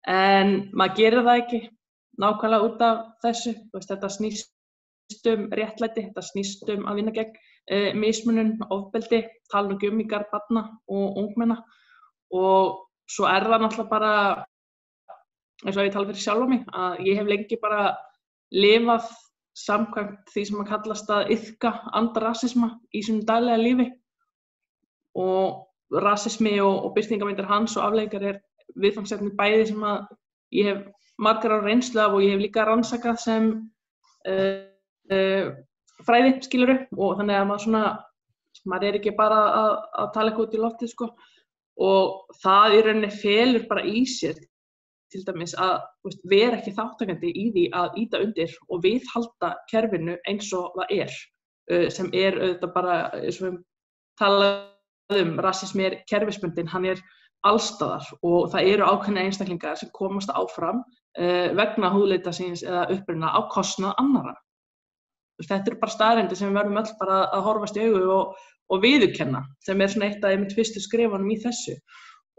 en maður gerir það ekki nákvæmlega út af þessu. Þú veist, þetta snýst réttlæti, þetta snýst að vinna gegn mismunun, ofbeldi, tala um í garð barna og ungmenna, og svo það náttúrulega bara, eins og ég tala fyrir sjálfa mig, að ég hef lengi bara lifað samkvæmt því sem að kallast að iðka andarasisma í sínum daglega lífi, og rasismi og birtingarmyndir hans og afleiðingar viðfangsefni bæði sem að ég hef margar á reynslu af og ég hef líka rannsakað sem fræði, skilurðu, og þannig að maður ekki bara að tala eitthvað út í loftið, sko. Og það í rauninni felur bara í sér til dæmis að vera ekki þátttakandi í því að ýta undir og viðhalda kerfinu eins og það sem auðvitað bara, eins og við talaðum, rasismi kerfisbundinn, hann allstaðar, og það eru ákveðnir einstaklingar sem komast áfram vegna húðlita síns eða uppruna á kostnað annarra. Þetta bara staðreyndir sem við verðum öll bara að horfast í augu og viðurkenna, sem svona eitt af einmitt fyrstu skrefunum í þessu.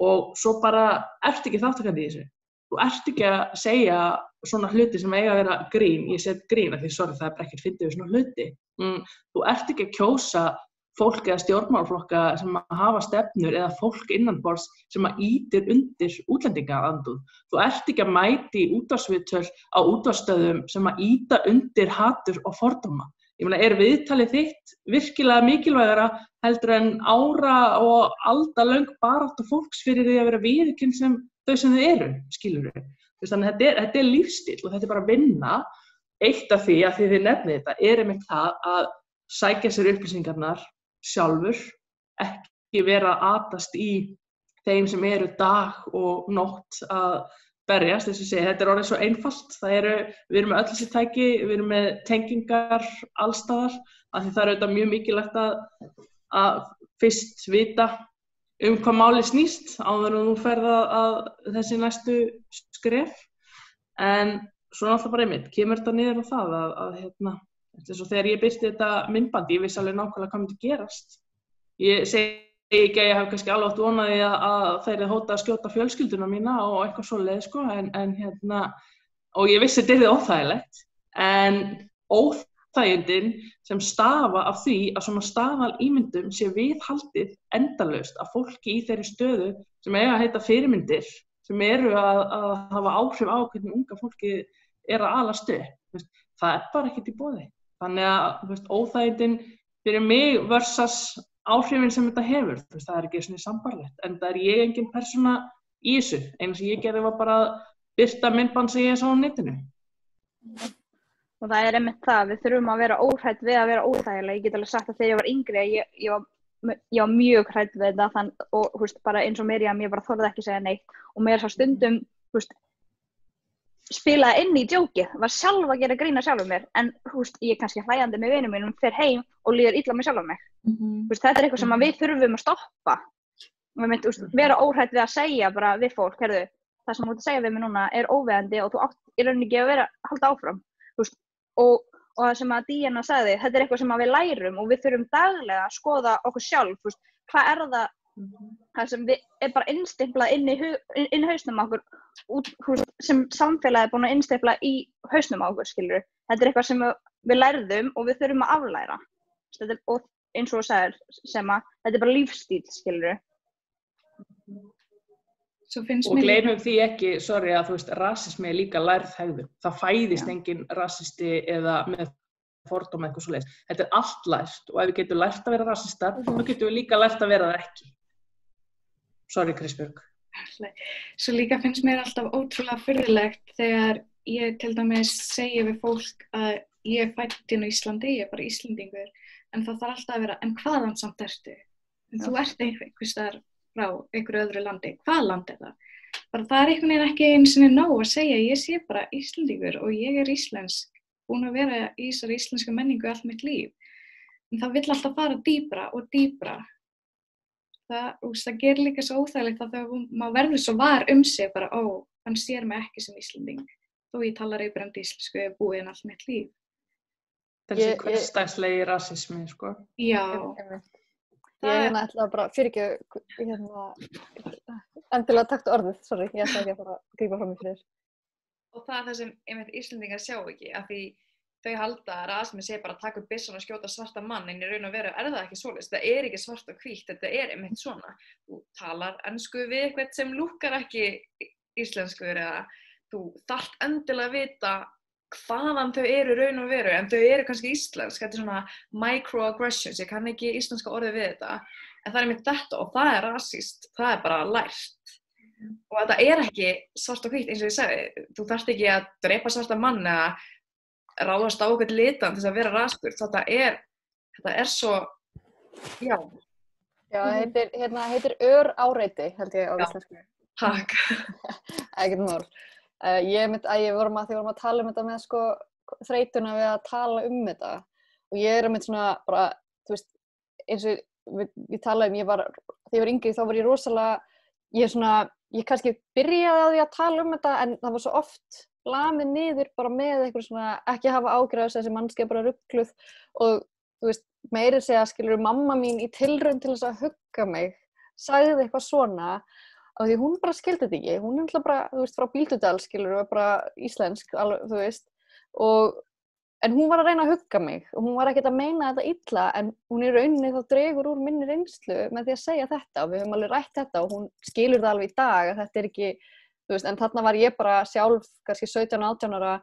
Og svo bara ertu ekki þátttakandi í þessu. Þú ert ekki að segja svona hluti sem eiga að vera grín, ég set grín af því, það bara ekkert fyndið við svona hluti. Þú ert ekki að kjósa fólk eða stjórnmálaflokka sem að hafa stefnur eða fólk innanborðs sem að ýtir undir útlendingaandúð. Þú ert ekki að mæti útvarpsviðtöl á útvarpsstöðvum sem að ýta undir hatur og fordóma. Ég meina, viðtalið þitt virkilega mikilvægara heldur en ára og aldalöng baráttu fólks fyrir því að vera viðurkennd sem þau sem þau eru, skilurðu. Þannig að þetta lífstíll og þetta bara vinna. Eitt af því að þið nefnið þetta einmitt það að sækja sér upplýsingarnar sjálfur, ekki vera að atast í þeim sem eru dag og nótt að berjast, þess að segja, þetta orðið svo einfalt. Við erum með öll þessi tæki, við erum með tengingar allstaðar, af því það auðvitað mjög mikilvægt að fyrst vita hvað máli snýst áður en þú ferð að þessi næstu skref. En svo náttúrulega bara einmitt, kemur þetta niður á það að þess að þegar ég birti þetta myndbandi, ég vissi alveg nákvæmlega hvað myndi gerast. Ég segi ekki að ég hef kannski alveg átt vonaði að þeir hóta að skjóta fjölskylduna mína og eitthvað svoleiðis, sko, og ég vissi þetta óþægilegt, en óþægindin sem stafa af því að svona staðalímyndum sé viðhaldið endalaust af fólki í þeirri stöðu sem eiga að heita fyrirmyndir, sem eru að hafa áhrif á hvernig unga fólki að alast upp. Það bara ekkert í boði. Þannig að óþægindin fyrir mig versus áhrifin sem þetta hefur, það ekki svona sambarlegt, en það ég engin persóna í þessu. Einu sem ég gerði var bara að birta myndband sem ég sá á netinu. Og það einmitt það, við þurfum að vera óhrædd við að vera óþægileg. Ég get alveg sagt að þegar ég var yngri, ég var mjög hrædd við þetta, og bara eins og Miriam, ég bara þorði ekki að segja neitt, og mér sá stundum, spilaði inn í djókið, var sjálf að gera grína sjálfum mér, en ég kannski hlæjandi með vinum mínum, fer heim og líður illa með sjálfum mig. Þetta eitthvað sem við þurfum að stoppa. Og við myndum vera óhrædd við að segja bara við fólk, heyrðu, það sem þú ert að segja við mig núna óviðeigandi og þú átt í rauninni ekki að halda áfram. Og það sem að Díana sagði, þetta eitthvað sem við lærum og við þurfum daglega að skoða okkur sjálf, hvað það sem við bara innstimplað inn í hausnum okkur, sem samfélagið er búin að innsteypla í hausnum á okkur, skilur. Þetta er eitthvað sem við lærðum og við þurfum að aflæra. Og eins og þú sagðir, sem að þetta er bara lífsstíl, skilur. Og gleymum því ekki, sorry, að þú veist, rasismi er líka lærð hegðun. Það fæðist engin rasisti eða með fordóma eitthvað svoleiðis. Þetta er allt lært og ef við getum lært að vera rasistar, þá getum við líka lært að vera það ekki. Sorry, Kristbjörg. Svo líka finnst mér alltaf ótrúlega furðulegt þegar ég til dæmis segi við fólk að ég er fædd inn á Íslandi, ég er bara Íslendingur, en það þarf alltaf að vera, en hvaðan samt ertu? Þú ert einhvers staðar frá einhverju öðru landi, hvað land er það? Bara það er einhvern veginn ekki einu sinni nóg að segja, ég sé bara Íslendingur og ég er íslensk, búin að vera í þessari íslensku menningu allt mitt líf. En það vill alltaf fara dýpra og dýpra. Það gerir líka svo óþægilegt að þegar maður verður svo var sig, bara hann sér mig ekki sem Íslending, þó ég talar yfirbrandi íslensku búið en allt mitt líf. Þessi hversdagslegi rasismi, sko. Já. Ég ætlaði bara, endilega taktu orðið, sorry, ég ætlaði ekki að bara grípa fram í fyrir. Og það er það sem Íslendingar sjá ekki, af því þau halda að rasismi sé bara að taka upp byssuna og skjóta svarta mann, en í raun og veru það ekki svoleiðis, það er ekki svart og hvítt, þetta er einmitt svona. Þú talar ensku við eitthvað sem lúkkar ekki íslenskur eða þú þarft endilega að vita hvaðan þau eru raun og veru, en þau eru kannski íslensk, þetta er svona microaggressions, ég kann ekki íslenska orðið við þetta, en það er einmitt þetta og það er rasíst, það er bara lært. Og þetta er ekki svart og hvítt eins og ég sagði, þú þarft ekki að drepa svarta mann eða ráðast á okkur litan til þess að vera raskur, þetta er svo, já. Já, heitir öráreiti, held ég á íslensku. Takk. Ekkert mál. Þegar vorum að tala um þetta með sko þreytuna við að tala um þetta og ég er einmitt svona bara, þú veist, eins og við talaðum, þegar ég var yngri þá var ég rosalega, ég kannski byrjaði á því að tala um þetta en það var svo oft lamið niður bara með eitthvað svona, ekki hafa ágjörð þessi mannskja bara rugluð og þú veist, meiri segja, skilur, mamma mín í tilraun til þess að hugga mig, sagði eitthvað svona og því hún bara skildi þetta ekki, hún er alltaf bara, þú veist, frá Bíldudal, skilur, og bara íslensk, alveg, þú veist, en hún var að reyna að hugga mig og hún var ekkert að meina þetta illa, en hún í rauninni þá dregur úr minni reynslu með því að segja þetta og við höfum alveg rætt þetta og hún skilur það alveg í dag að þetta er ekki, þú veist, en þarna var ég bara sjálf, kannski 17-18 ára,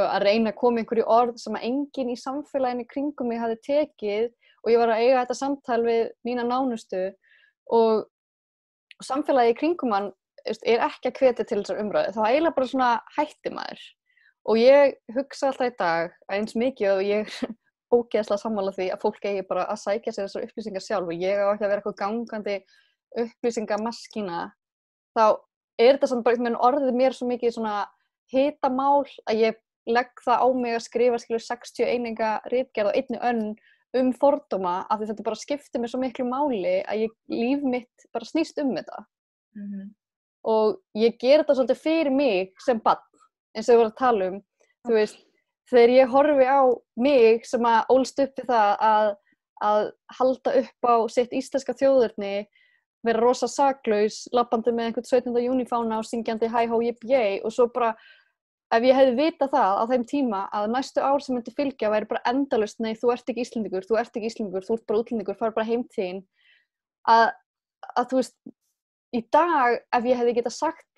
að reyna að koma einhverju orð sem að enginn í samfélaginu kringum mig hafði tekið og ég var að eiga þetta samtal við mína nánustu og samfélagi í kringum hann er ekki að hvetja til þessar umræðu, þá eiginlega bara svona hætti maður og ég hugsa alltaf í dag að eins mikið og ég ógeðslega sammála því að fólk eigi bara að sækja sér þessar upplýsingar sjálf og ég á ekki að vera eitthvað gangandi upplýsingamaskína, þá þetta samt bara með orðið mér svo mikið svona hitamál að ég legg það á mig að skrifa 60 eininga ritgerð á einni önn fordóma af því þetta bara skiptir mér svo miklu máli að líf mitt bara snýst þetta. Og ég ger þetta svolítið fyrir mig sem barn, eins og ég var að tala um, þú veist, þegar ég horfi á mig sem að ólst upp við það að halda upp á sitt íslenska þjóðerni, vera rosa saklaus, labbandi með einhvern 17. júnífána og syngjandi hæ hó jipp jæ og svo bara ef ég hefði vitað það á þeim tíma að næstu ár sem myndi fylgja væri bara endalaust, nei, þú ert ekki Íslendingur, þú ert bara útlendingur, fara bara heim til þín, að þú veist, í dag ef ég hefði getað sagt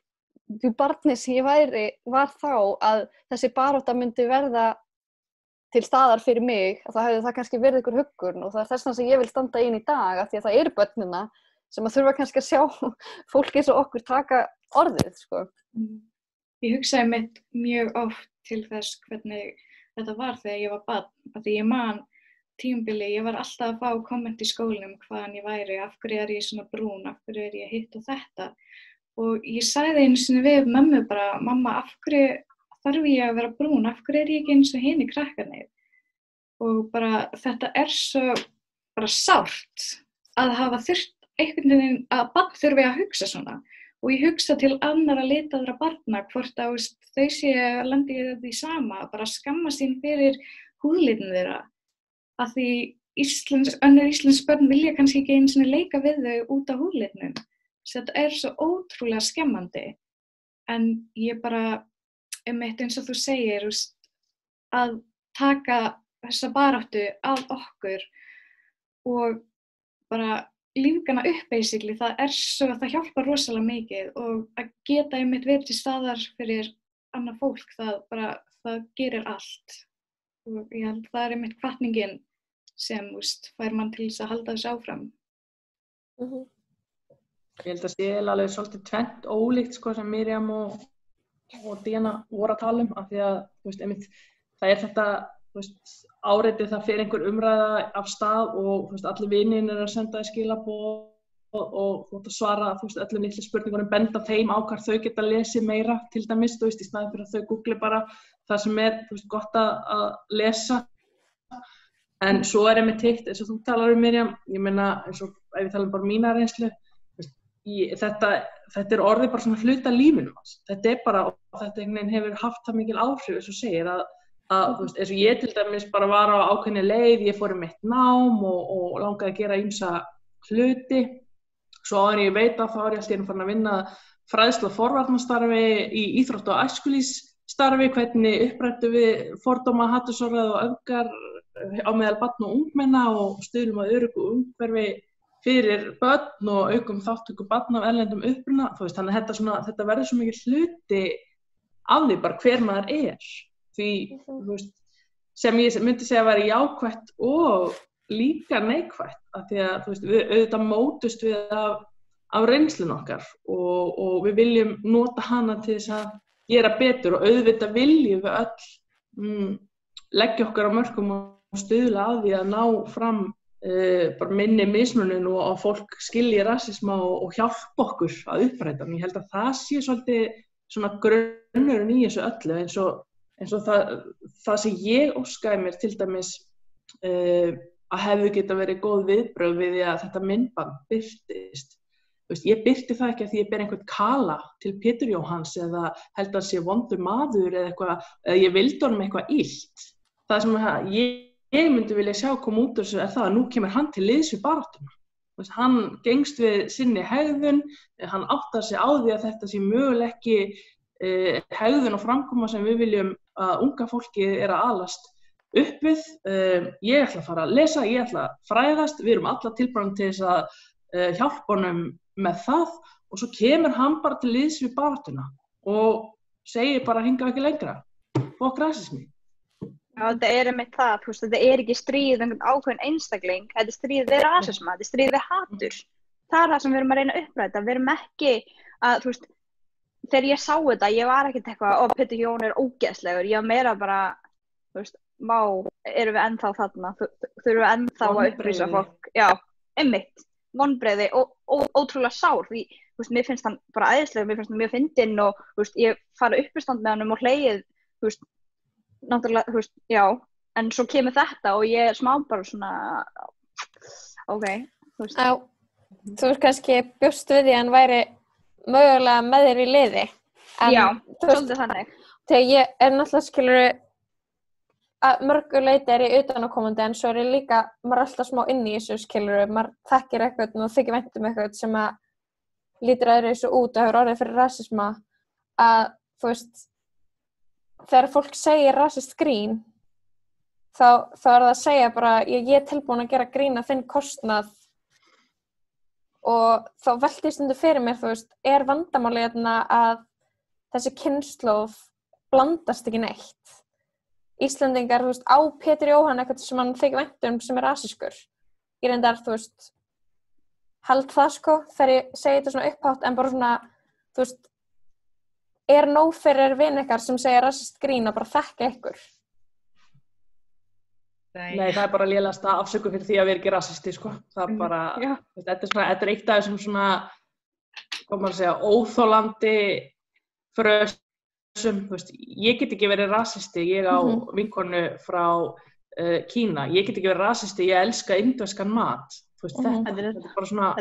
því barnið sem ég var þá að þessi barátta myndi verða til staðar fyrir mig, þá hefði það kannski verið einhver huggun og það er þess vegna sem ég vil standa inn í dag, af því að það eru börnina sem að þurfa kannski að sjá fólk eins og okkur taka orðið, sko. Ég hugsaði mitt mjög oft til þess hvernig þetta var þegar ég var barn, af því ég man tímabili, ég var alltaf að fá komment í skólanum hvaðan ég væri, af hverju er ég svona brún, af hverju er ég hitt og þetta og ég sagði einu sinni við mömmu bara, mamma, af hverju þarf ég að vera brún, af hverju er ég ekki eins og hinir krakkarnir og bara þetta er svo bara sárt að hafa þurft einhvern veginn að barn þurfi að hugsa svona. Og ég hugsa til annara litaðra barna hvort að þau sé að lenda í því sama, bara skamma sín fyrir húðlitinu þeirra. Af því önnur íslensk börn vilja kannski ekki einu sinni leika við þau út af húðlitinum. Þetta er svo ótrúlega skemmandi. en ég bara, einmitt eins og þú segir, að taka þessa baráttu að okkur og bara lífgana upp basically, það hjálpar rosalega mikið og að geta einmitt verið til staðar fyrir annað fólk, það gerir allt og ég held það einmitt hvatningin sem fær mann til þess að halda þessu áfram. Ég held að sé alveg svolítið tvennt ólíkt sko sem Miriam og Díana voru að tala af því að einmitt, það þetta áreitið það fyrir einhver umræða af stað og allir vinir að senda skilaboð og svara öllum litlu spurningunum, benda þeim á hvar þau geta lesið meira til dæmis, í staðinn fyrir að þau googli bara það sem gott að lesa. En svo einmitt hitt, eins og þú talar Miriam, ég meina eins og ef við talum bara mína reynslu, þetta orðið bara svona hluta lífinu hans. Þetta bara, og þetta einhvern veginn hefur haft það mikil áhrif, eins og segir, að eins og ég til dæmis bara var á ákveðinni leið, ég fór mitt nám og langaði að gera ýmsa hluti. Svo áður ég veit þá ég alltaf farin að vinna fræðslu- og forvarnastarfi í íþrótta- og æskulýðsstarfi, hvernig upprættum við fordóma, hatursorðræðu og öfgar á meðal barna og ungmenna og stuðlum að öruggu umhverfi fyrir börn og aukum þátttöku barna af erlendum uppruna. Þannig að þetta verður svo mikið hluti af því bara hver maður er. Því sem ég myndi segja að vera jákvætt og líka neikvætt, af því að við auðvitað mótust við af reynslun okkar og við viljum nota hana til þess að gera betur og auðvitað viljum við öll leggja okkar á mörkum og stuðla að því að ná fram bara minni mismunun og að fólk skilji rasisma og hjálpa okkur að uppræta. Ég held að það sé svolítið svona grunnurinn í þessu öllu, eins og það sem ég óskaði mér til dæmis að hefðu geta verið góð viðbrögð við því að þetta myndband birtist. Ég birti það ekki að því ég ber einhvern kala til Pétur Jóhanns eða held að sé vondur maður eða eitthvað, eða ég vildi honum eitthvað illt. Það sem ég myndi vilja sjá koma út úr þessu það að nú kemur hann til liðs við baráttuna. Hann gengst við sinni hegðun, hann áttar sig á því að þetta sé mögulega ekki hegðun og framkoma sem við viljum að unga fólki að alast upp við. Ég ætla að fara að lesa, ég ætla að fræðast, við erum alla tilbúin til þess að hjálpa honum með það og svo kemur hann bara til liðs við baráttuna og segir bara hingað ekki lengra. Fokk rasismi. Já, þetta einmitt það, þetta ekki stríð einhvern ákveðin einstakling, þetta stríð við rasisma, þetta stríð við hatur. Það það sem við erum að reyna að uppræta, við erum ekki að, þegar ég sá þetta, ég var ekkert eitthvað, Pétur Jón ógeðslegur, ég var meira bara, erum við ennþá þarna, þurfum við ennþá að upplýsa fólk. Já, einmitt, vonbrigði og ótrúlega sár, því, mér finnst hann bara æðislegur, mér finnst hann mjög fyndinn og, ég fara uppistand með hann og hlegið, náttúrulega, já, en svo kemur þetta og ég smá bara svona, Já, þú kannski bjóst við því að hann væri mögulega með þér í liði. Já, svolítið þannig. Þegar ég náttúrulega skilur að mörgu leyti ég utanaðkomandi en svo ég líka, maður alltaf smá inn í þessu skilur, maður þekkir eitthvað og þykir vænt eitthvað sem að lítur öðru þessu út og hefur orðið fyrir rasisma að, þegar fólk segir rasist grín þá það að segja bara ég tilbúin að gera grín að þinn kostnað og þá velti stundu fyrir mér vandamálið að þessi kynslóð blandast ekki neitt. Íslendingar á Pétur Jóhann eitthvað sem hann þykir vænt sem rasískur. Ég reyndar held það þegar ég segi þetta svona upphátt en bara svona nóg fyrir vin ykkar sem segja rasist grín og bara þekka ykkur? Nei, það bara lélegasta afsökun fyrir því að vera ekki rasisti, Það bara, þetta eitt af þessum svona, hvað maður segja, óþolandi frösum, ég get ekki verið rasisti, ég á vinkonu frá Kína, ég get ekki verið rasisti, ég elska indverskan mat, þetta er bara svona...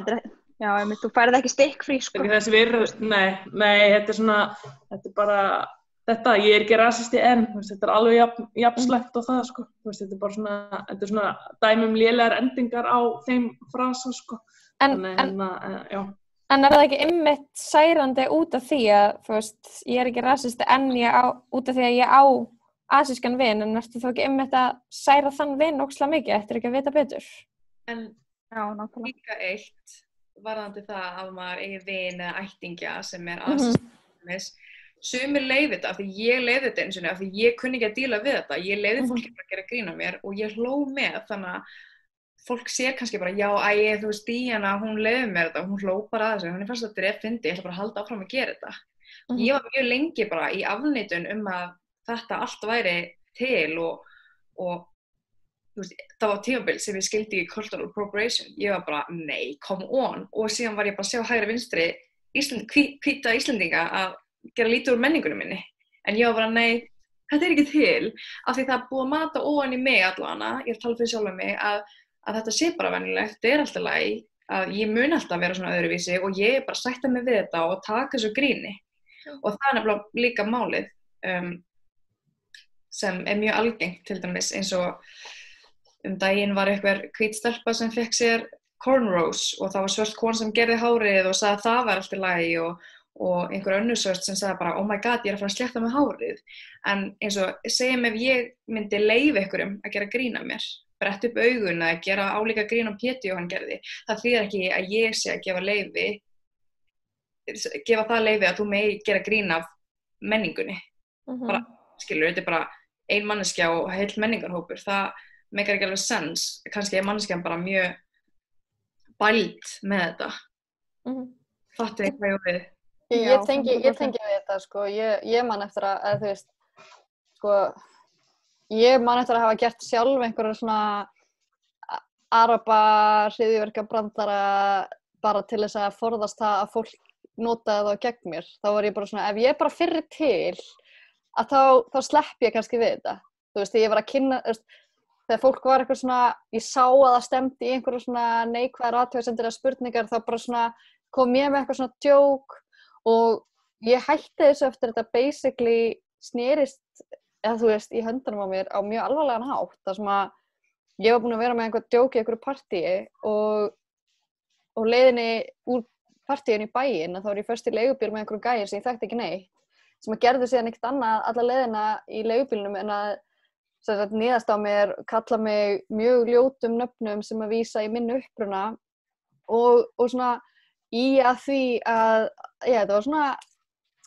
Já, þú færið ekki stikkfrí, Nei, þetta er svona, þetta er bara, ég er ekki rasisti en, þetta er alveg jafnslægt og það, þetta er bara svona dæmi lélegar endingar á þeim frasa, En En það ekki einmitt særandi út af því að, þú veist, ég ekki rasisti en út af því að ég á asískan vin, en ertu þá ekki einmitt að særa þann vin ókslega mikið, eftir ekki að vita betur? En líka eitt, varðandi það að maður eigi vin eða ættingja sem asískan, sumir leyfi þetta, af því ég leyfi þetta eins og af því ég kunni ekki að díla við þetta, ég leyfi fólki bara að gera grín á mér og ég hló með, þannig að fólk sér kannski bara, já, þú veist, Díana, hún leyfi mér þetta, hún hló bara að þessu, hún fannst þetta fyndið, ég ætla bara að halda áfram að gera þetta. Ég var mjög lengi bara í afneitun að þetta allt væri til og þú veist, það var tímabil sem ég skildi í cultural appropriation, ég var bara, nei, come on, og síðan var ég bara að sjá hægri vinstri hvíta Íslendinga að gera lítið úr menningunum minni, en ég var bara, nei, þetta ekki til, af því það búið að mata ofan í mig allavega, ég tala fyrir sjálfa mig, að þetta sé bara venjulegt, þetta alltaf lagi, að ég mun alltaf vera svona öðruvísi og ég bara sætta mig við þetta og taka þessu gríni. Og það er nefnilega líka málið sem er mjög algengt, til dæmis eins og daginn var einhver hvít stelpa sem fekk sér cornrows og það var svört kona sem gerði hárið og sagði að það var alltaf lagi og einhver önnur svört sem sagði bara, oh my god, ég er að fara að slétta með hárið. En eins og segjum ef ég myndi leyfa einhverjum að gera grín af mér, bretta upp augun eða gera álíka grín á Pétur og hann gerði. Það þýðir ekki að ég sé að gefa það leyfi að þú megi gera grín af menningunni. Bara, skilur, þetta er bara ein manneskja og heill menningarhópur. Það meikar ekki alveg sens. Kannski er manneskjan bara mjög bæld með þetta. Fattu þið hvað ég við? Ég tengi við þetta, sko. Ég man eftir að þú veist, sko, ég man eftir að hafa gert sjálf einhverja svona araba hryðjuverkabrandara bara til þess að forðast það að fólk notaði það gegn mér. Þá var ég bara svona, ef ég bara fyrri til, að þá slepp ég kannski við þetta. Þú veist, þegar ég var að kynna, þegar fólk var eitthvað svona, ég sá að það stemdi í einhverju svona neikvæðar athugasemdir eða spurningar, þá bara svona kom ég með eitthvað svona djók og ég hætti þessu eftir þetta basically snerist, eða þú veist, í höndunum á mér á mjög alvarlegan hátt, þar sem að ég var búin að vera með einhver djók í einhverju partíi og leiðinni úr partíinu í bæinn, þá var ég först í leigubíl með einhverjum gæi sem ég þekkti ekki neitt, sem að gerði síðan ekkert annað alla leiðina í leigubílnum en að níðast á mér, kalla mig mjög ljótum nöfnum sem að vísa í minn uppruna og svona í að því að, þetta var svona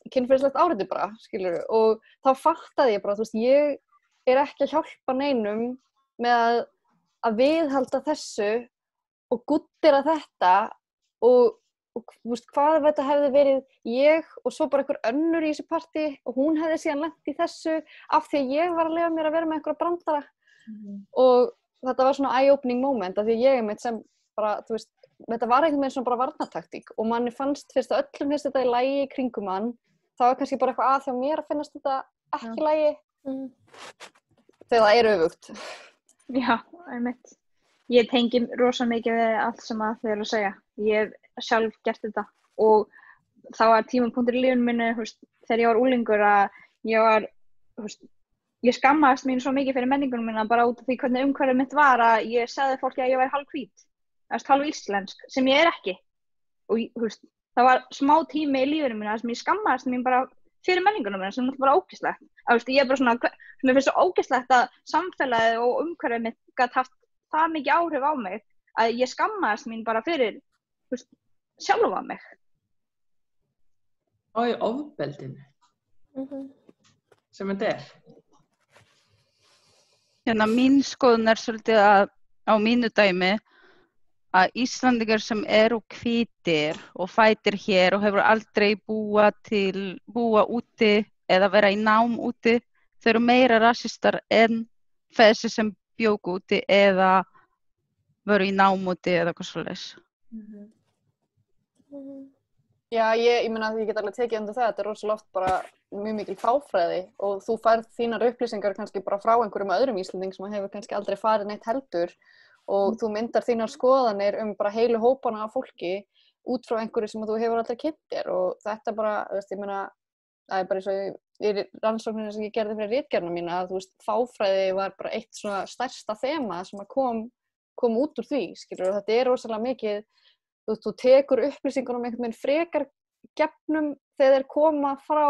kynferðislegt áreiti bara, skilurðu, og þá fattaði ég bara, þú veist, ég er ekki að hjálpa neinum með að viðhalda þessu og guttira þetta og þú veist, hvað ef þetta hefði verið ég og svo bara einhver önnur í þessu partí og hún hefði síðan lent í þessu af því að ég var að leyfa mér að vera með einhverja brandara og þetta var svona eye-opening moment af því að ég mitt sem bara, þú veist, þetta var einhvern veginn svona bara varnartaktík og manni fannst fyrst að öllum finnst þetta í lagi í kringum hann. Það var kannski bara eitthvað að hjá mér að finnast þetta ekki í lagi þegar það er öfugt. Já, einmitt. Ég tengi rosa mikið við allt sem að þau eru að segja. Ég hef sjálf gert þetta og það var tímapunktur í lífinu mínu, þegar ég var unglingur að ég var, ég skammaðist mín svo mikið fyrir menningunum mína bara út af því hvernig umhverfið mitt var að ég sagði fólki að ég væri hálfhvít, hálf íslensk, sem ég er ekki. Og það var smá tími í lífinu mínu sem ég skammaðist mín bara fyrir menningunum mína sem er bara ógeðslegt. Ég er bara svona, mér finnst svo ógeðslegt að samfélagið og umhverfið mitt gat haft það mikið áhrif á mig að ég skammaðist mín bara fyrir sjálfa mig. Og í ofbeldinu sem þetta er. Hérna mín skoðun er svolítið að á mínu dæmi að Íslandingar sem eru hvítir og fæddir hér og hefur aldrei búa úti eða vera í nám úti, þau eru meira rasistar en þessi sem bjóku úti eða veru í nám úti eða eitthvað svoleiðis. Já, ég meina að ég get alveg tekið undir það, þetta er rosalega oft bara mjög mikil fáfræði og þú færð þínar upplýsingar kannski bara frá einhverjum öðrum Íslending sem hefur kannski aldrei farið neitt heldur og þú myndar þínar skoðanir bara heilu hópana af fólki út frá einhverju sem þú hefur aldrei kynnt þér og þetta bara, ég meina, það er bara eins og í rannsókninni sem ég gerði fyrir ritgerðina mína að fáfræði var bara eitt svona stærsta þema sem að kom út úr því, skilur, og þetta er rosalega mikið, þú tekur upplýsingunum einhvern veginn frekar gefnum þegar þeir koma frá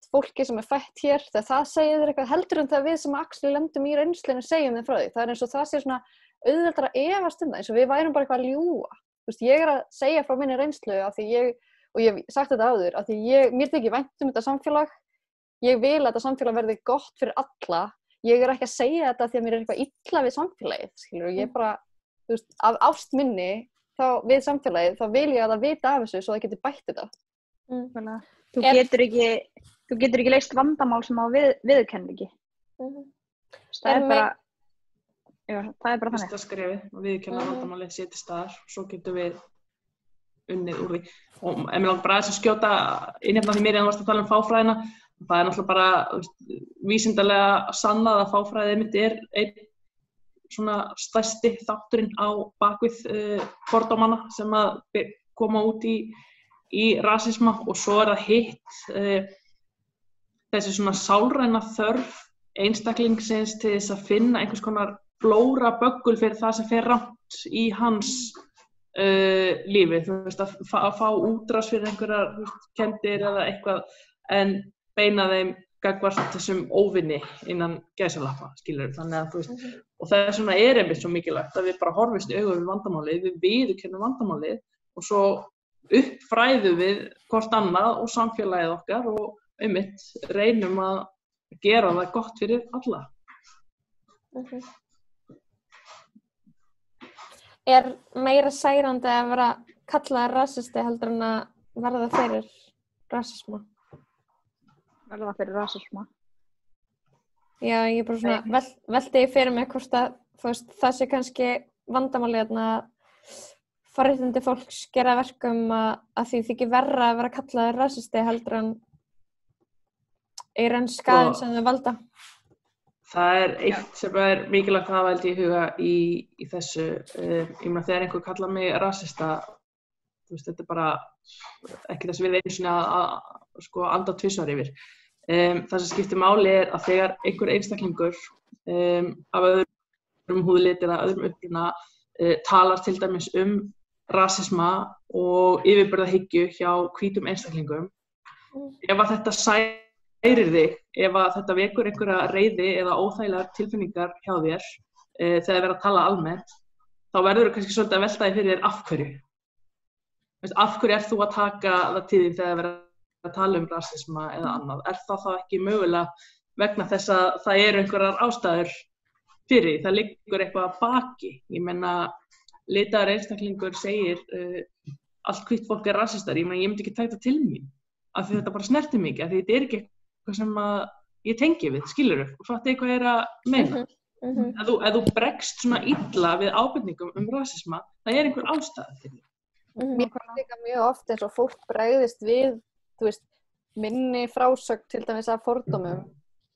fólki sem fætt hér, þegar það segir þér eitthvað heldur en þegar við sem actually lendum í reynslunni segjum þeim frá því. Það eins og það sé svona auðveldara að efast það, eins og við værum bara eitthvað að ljúga. Ég að segja frá minni reynslu af því og ég hef sagt þetta áður, af því mér þykir vænt þetta samfélag, ég vil að þetta samfélag verði gott fyrir alla, ég ekki að segja þetta því að mér eitthvað illa við samfélagið, skilur, ég bara, af ást minni þá við samfélagið, þá vil ég að það vita af þessu svo það geti bætt þetta. Þú getur ekki leyst vandamál sem á viðurkenni ekki. Það er bara þannig. Fyrsta skrefið og viðurkenna vandamálið sé til staðar, svo getum við unnið úr því. Og mér langar bara að skjóta inn hérna því mér varst að tala fáfræðina. Það er náttúrulega bara vísindalega sannað að fáfræði einmitt einn svona stærsti þátturinn á bakvið fordómana sem að koma út í rasisma, og svo það hitt þessi svona sálræna þörf einstaklingsins til þess að finna einhvers konar flóraböggul fyrir það sem fer rangt í hans lífi, að fá útrás fyrir einhverjar kenndir eða eitthvað, en beina þeim gagnvart þessum óvinni innan gæsalappa, skilur, þannig að og það svona einmitt svo mikilvægt að við bara horfumst í augu við vandamálið, við viðurkennum vandamálið og svo uppfræðum við hvort annað og samfélagið okkar og einmitt reynum að gera það gott fyrir alla. Er meira særandi að vera kallaður rasisti heldur en að verða fyrir rasisma? Verða fyrir rasisma? Já, ég bara svona velti fyrir mig hvort að það sé kannski vandamálið að forréttindi fólks gera verkum að því þykir verra að vera kallaður rasisti heldur en raun skaðinn sem þau valda. Það er eitt sem er mikilvægt að hafa held í huga í þessu. Ég meina þegar einhver kallar mig rasista, þetta er bara ekki þess að við einu sinni að anda tvisvar yfir. Það sem skiptir máli er að þegar einhver einstaklingur af öðrum húðlit eða öðrum uppruna talar til dæmis rasisma og yfirburðahyggju hjá hvítum einstaklingum, ef að þetta særir þig, ef að þetta vekur einhverja reiði eða óþægilegar tilfinningar hjá þér þegar verið að tala almennt, þá verður þú kannski svolítið að velta þig fyrir þér af hverju. Af hverju þú að taka það til þín þegar verið að tala rasisma eða annað? Er það þá ekki mögulega vegna þess að það eru einhverjar ástæður fyrir því? Það liggur eitthvað að baki. Ég meina, litaður einstaklingur segir allt hvítt fólk er rasistar. Ég myndi ekki taka það til mín af því þetta bara snertir mig, af því þetta er ekki eitthvað sem ég tengi við, skilurðu, og fattu hvað ég er að meina. Ef þú bregst svona illa við ábendingum rasisma, það er einhver ástæða til því. Mér finnst líka mjög oft eins og fólk bregðist við, minni frásögn til dæmis af fordómum,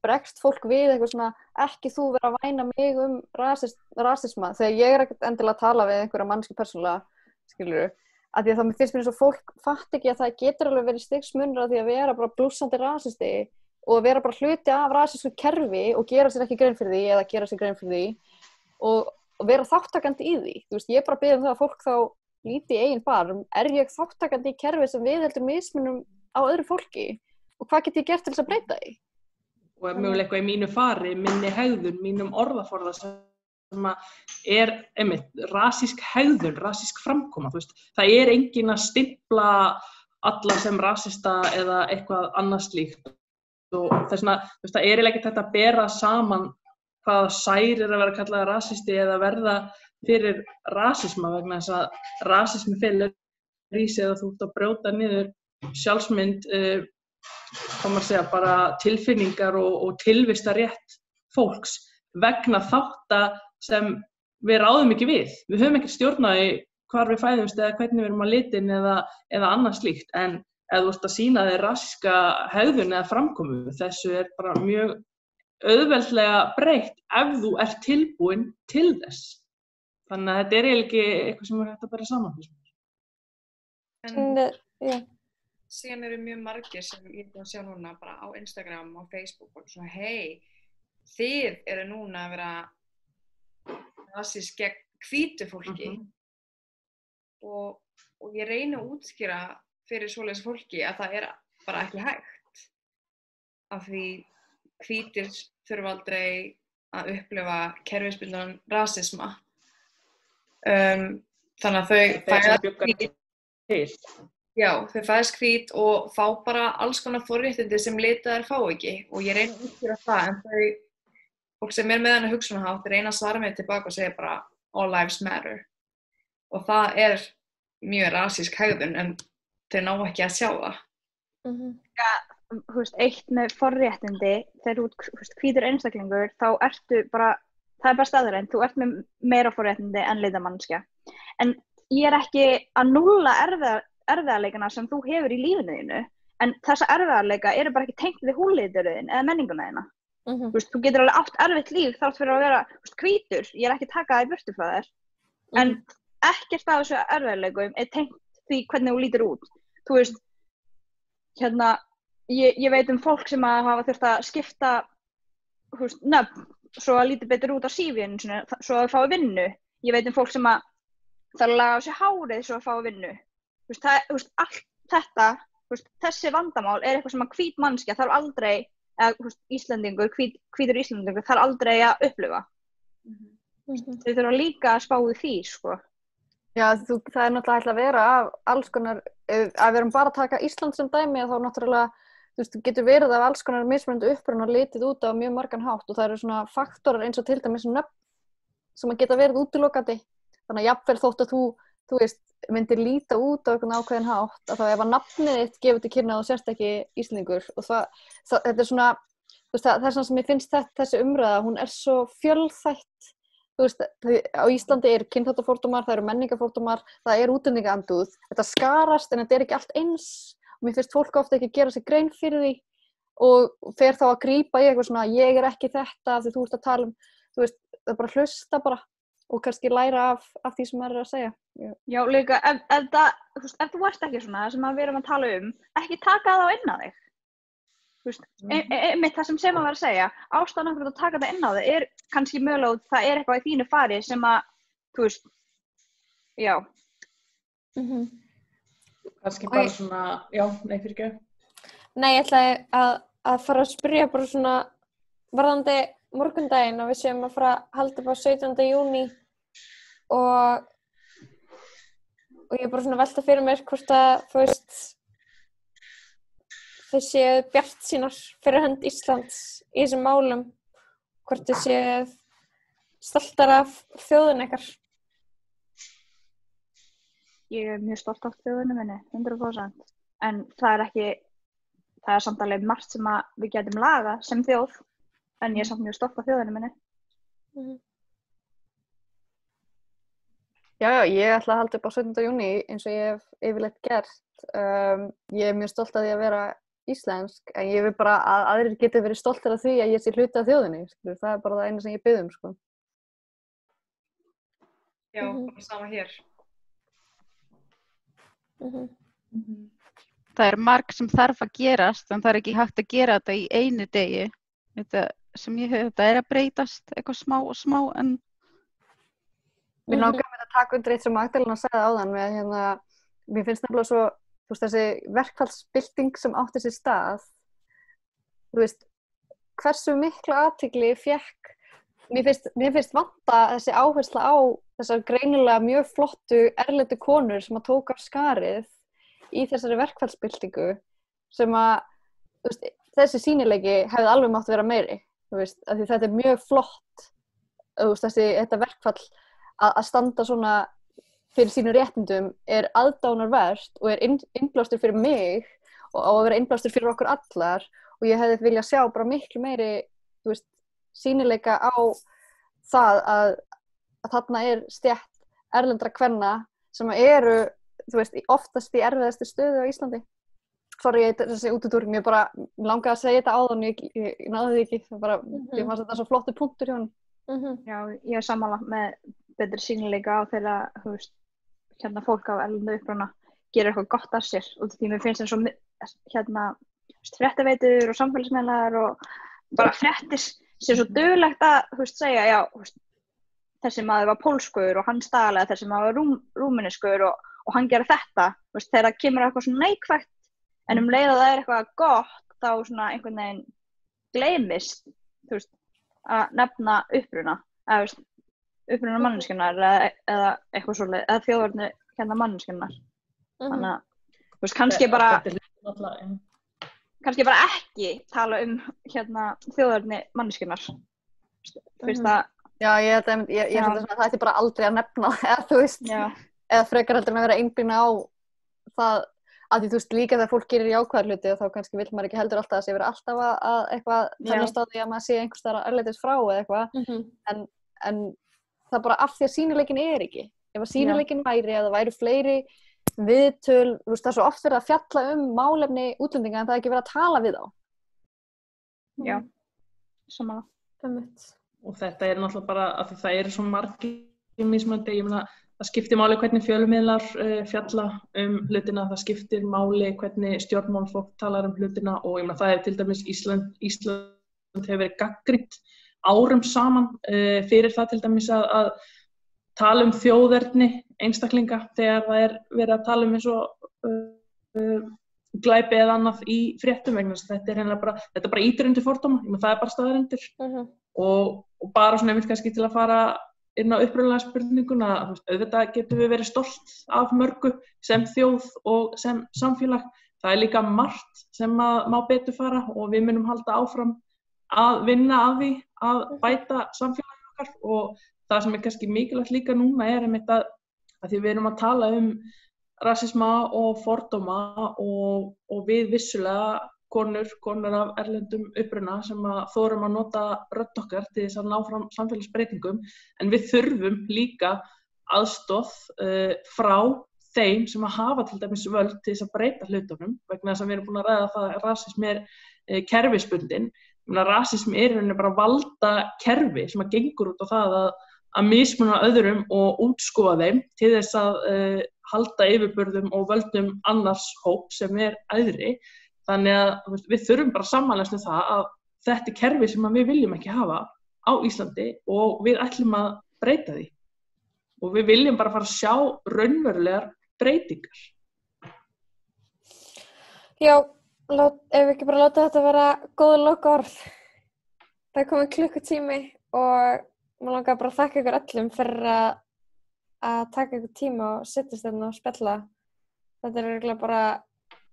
bregst fólk við eitthvað svona, ekki þú vera að væna mig rasisma, þegar ég er ekkert endilega að tala við einhverja mannski persónulega, skilurðu, af því að það finnst mér eins og fólk fatt ekki að það getur alveg verið stigsmunur af því að vera bara blússandi rasisti og að vera bara hluti af rasísku kerfi og gera sér ekki grein fyrir því eða gera sér grein fyrir því og vera þáttakandi í því. Ég er bara að biðja það að fólk þá líti í eigin barm, er ég þáttakandi í kerfi sem viðheldur mismunum á öðru fólki og hvað get ég gert til þess að breyta því? Og ef mögulega eitthvað í mínu fari, minni hegðun, mínum orðaforða sem er einmitt rasísk hegðun, rasísk framkoma, það er enginn að stimpla alla sem rasista eða eitthvað annað slíkt og þess vegna, það er ekki þetta að bera saman hvaða særir að vera kallaður rasisti eða verða fyrir rasisma vegna þess að rasismi felur í sig að þú ert að brjóta niður sjálfsmynd, bara tilfinningar og tilvistarrétt fólks vegna þátta sem við ráðum ekki við. Við höfum ekki stjórnaði hvar við fæðumst eða hvernig við erum á litin eða annað slíkt, en ef þú ert að sýna þér rasíska hegðun eða framkomu, þessu er bara mjög auðveldlega breytt ef þú ert tilbúin til þess. Þannig að þetta er eiginlega ekki eitthvað sem er hægt að bera saman. En síðan eru mjög margir sem ég er búin að sjá núna bara á Instagram og Facebook og svona, hei, þið eru núna að vera rasísk gegn hvítu fólki. og ég reyni að útskýra fyrir svoleiðis fólki að það bara ekki hægt. Af því hvítir þurfa aldrei að upplifa kerfisbundnan rasisma. Þannig að þau fæðast hvít og fá bara alls konar forréttindi sem litaðir fá ekki og ég reyni að útskýra það en fólk sem með þennan hugsunarhátt reyna að svara mér tilbaka og segja bara all lives matter og það mjög rasísk hegðun en þau ná ekki að sjá það. Ja, eitt með forréttindi þegar þú hvítur einstaklingur þá ertu bara, það bara staðurinn, þú ert með meira forréttindi en litamanneskja en ég ekki að núlla erfiðarleikana sem þú hefur í lífinu þínu en þessa erfiðarleika eru bara ekki tengt við húðliturinn eða menninguna þína. Þú getur alveg átt erfitt líf þrátt fyrir að vera hvítur, ég ekki að taka það í burtu frá þér en ekkert af þessu erfiðarleikum tengt því hvernig þú lítur út. Þú veist, ég veit fólk sem að hafa þurft að skipta nöfn svo að líti betur út á CV-inu sinni, svo að fái vinnu. Ég veit fólk sem að þarf að laga á sig hárið svo að fái vinnu. Allt þetta, þessi vandamál eitthvað sem að hvít manneskja þarf aldrei Íslendingur, hvítur Íslendingur þarf aldrei að upplifa. Þau þurfa líka að spá í því, sko. Já, það náttúrulega að vera af alls konar, að við erum bara að taka Ísland sem dæmi þá náttúrulega, getur verið af alls konar mismunandi uppruna litið út á mjög margan hátt og það eru svona faktorar eins og til dæmis nöfn sem að geta verið útilokandi. Þannig að jafnvel þótt að þú veist, myndir líta út á einhvern ákveðin hátt að þá ef að nafnið þitt gefur til kynna og sérst ekki Íslendingur og þetta svona, það svona sem ég finnst þessi umræða, hún svo fjölþætt. Þú veist, á Íslandi kynþáttafordómar, það eru menningarfordómar, það útlendingaandúð. Þetta skarast en þetta ekki allt eins og mér finnst fólk ofta ekki gera sig grein fyrir því og fer þá að grípa í eitthvað svona ég ekki þetta því þú ert að tala þú veist, það bara hlusta bara og kannski læra af því sem maður að segja. Já, líka, ef þú ert ekki svona sem við erum að tala ekki taka það inn á þig. Einmitt það sem að vera að segja, ástæðan okkur að taka það inn á þig kannski mögulega það eitthvað í þínu fari sem að, þú veist, já. Kannski bara svona, já, nei fyrir ekki. Nei, ég ætlaði að fara að spyrja bara svona varðandi morgundaginn og við séum að fara að halda upp á 17. júní og ég bara svona velta fyrir mér hvort að, þú veist, þau séu bjartsýnar fyrir hönd Íslands í þessum málum, hvort þau séu stoltar af þjóðinni ykkar. Ég mjög stolt af þjóðinni minni, 100%. En það samt alveg margt sem að við getum lagað sem þjóð, en ég samt mjög stolt af þjóðinni minni. Já, ég ætla að halda upp á 17. júní eins og ég hef yfirleitt gert. Ég mjög stolt af því að vera íslensk, en ég vil bara að aðrir geti verið stoltir af því að ég sé hluti af þjóðinni, skilur. Það bara það eina sem ég bið sko. Já, bara sama hér. Það margt sem þarf að gerast, en það ekki hægt að gera þetta í einu degi. Þetta að breytast eitthvað smá og smá, en Mér langar að taka undir eitt sem Magdalena sagði áðan með mér finnst nefnilega svo, þú veist, þessi verkfallsbylting sem átti sér stað, þú veist, hversu mikla athygli fékk, mér finnst vanta þessi áhersla á þessar greinilega mjög flottu erlendu konur sem að tók af skarið í þessari verkfallsbyltingu sem að, þú veist, þessi sýnileiki hefði alveg mátt vera meiri, þú veist, af því þetta mjög flott, þú veist, þetta verkfall að standa svona fyrir sínu réttindum aðdánarvert og innblástur fyrir mig og á að vera innblástur fyrir okkur allar og ég hefði viljað sjá bara miklu meiri, þú veist, sýnileika á það að þarna stétt erlendra kvenna sem eru, þú veist, oftast í erfiðasti stöðu á Íslandi. Sorry, þessi útúrdúring, ég bara langaði að segja þetta áðan, ég náði því ekki, ég fannst þetta svo flottur punktur hjá henni. Já, ég sammála með betri sýnileika á þegar, þú veist, fólk af erlendu uppruna gerir eitthvað gott af sér og því mér finnst eins og fréttaveitur og samfélagsmiðlar og bara fréttir sé svo duglegt að, þú veist, segja, já, þú veist, þessi maður var pólskur og hann staðlega þessi maður var rúmeniskur og og hann gerir þetta, þú veist, þegar það kemur eitthvað svona neikvætt, en leið að það eitthvað gott, þá svona einhvern veginn gleymist, þú veist, að nefna uppruna, eða, þú veist, uppruna manneskjunnar eða eitthvað svoleið, eða þjóðerni manneskjunnar. Þannig að, þú veist, kannski bara ekki tala þjóðerni manneskjunnar. Fyrst að... Já, ég held að það ætti bara aldrei að nefna, eða þú veist, eða frekar heldur en að vera einblína á það, að því þú veist líka þegar fólk gerir jákvæðar hluti og þá kannski vill maður ekki heldur alltaf að sé vera alltaf að eitthvað tennast á því að maður sé einhvers staðar erlendis frá eða eitthvað, en það bara af því að sýnileikin ekki. Ef að sýnileikin væri, eða væri fleiri viðtöl, þú veist, það er svo oft verið að fjalla málefni útlendinga en það er ekki verið að tala við á. Já, samanlega. Og þetta er náttúrulega bara að því það eru svo margir mismunandi, ég meina það skiptir máli hvernig fjölmiðlar fjalla hlutina, það skiptir máli hvernig stjórnmálafólk talar hlutina og ég meina það er til dæmis Ísland hefur verið gagnrýnt árum saman fyrir það til dæmis að tala þjóðerni einstaklinga þegar það er verið að tala eins og glæpi eða annað í fréttum vegna þess að þetta er bara ýtir undir fordóma, það er bara staðarendur og bara svona einmitt kannski til að fara inn á upprunalega spurninguna, auðvitað getum við verið stolt af mörgu sem þjóð og sem samfélag, það er líka margt sem má betur fara og við munum halda áfram að vinna að því að bæta samfélagið okkar og það sem er kannski mikilvægt líka núna er einmitt að því við erum að tala rasisma og fordóma og við vissulega konur af erlendum uppruna sem þorum að nota rödd okkar til þess að ná fram samfélagsbreytingum en við þurfum líka aðstoð frá þeim sem hafa til dæmis völd til þess að breyta hlutunum vegna þess að við erum búin að ræða það að rasismi kerfisbundinn. Rasismi í rauninni bara valda kerfi sem gengur út á það að mismuna öðrum og útskúfa þeim til þess að halda yfirburðum og völdum annars hóp sem æðri. Þannig að við þurfum bara samanlæslu það að þetta er kerfi sem við viljum ekki hafa á Íslandi og við ætlum að breyta því. Og við viljum bara fara að sjá raunverulegar breytingar. Já, ef við ekki bara láta þetta vera góð lokaorð. Það er komið klukkutími og maður langar bara að þakka ykkur öllum fyrir að taka ykkur tíma og sittast þarna og spjalla. Þetta er örugglega bara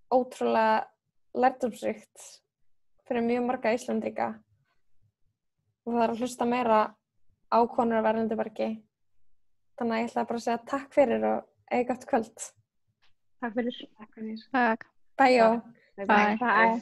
ótrúlega lærdómsríkt fyrir mjög marga Íslendinga og það er að hlusta meira á konur af erlendu bergi. Þannig að ég ætla bara að segja takk fyrir og eiga gott kvöld. Takk fyrir. Takk. Bye. Bye.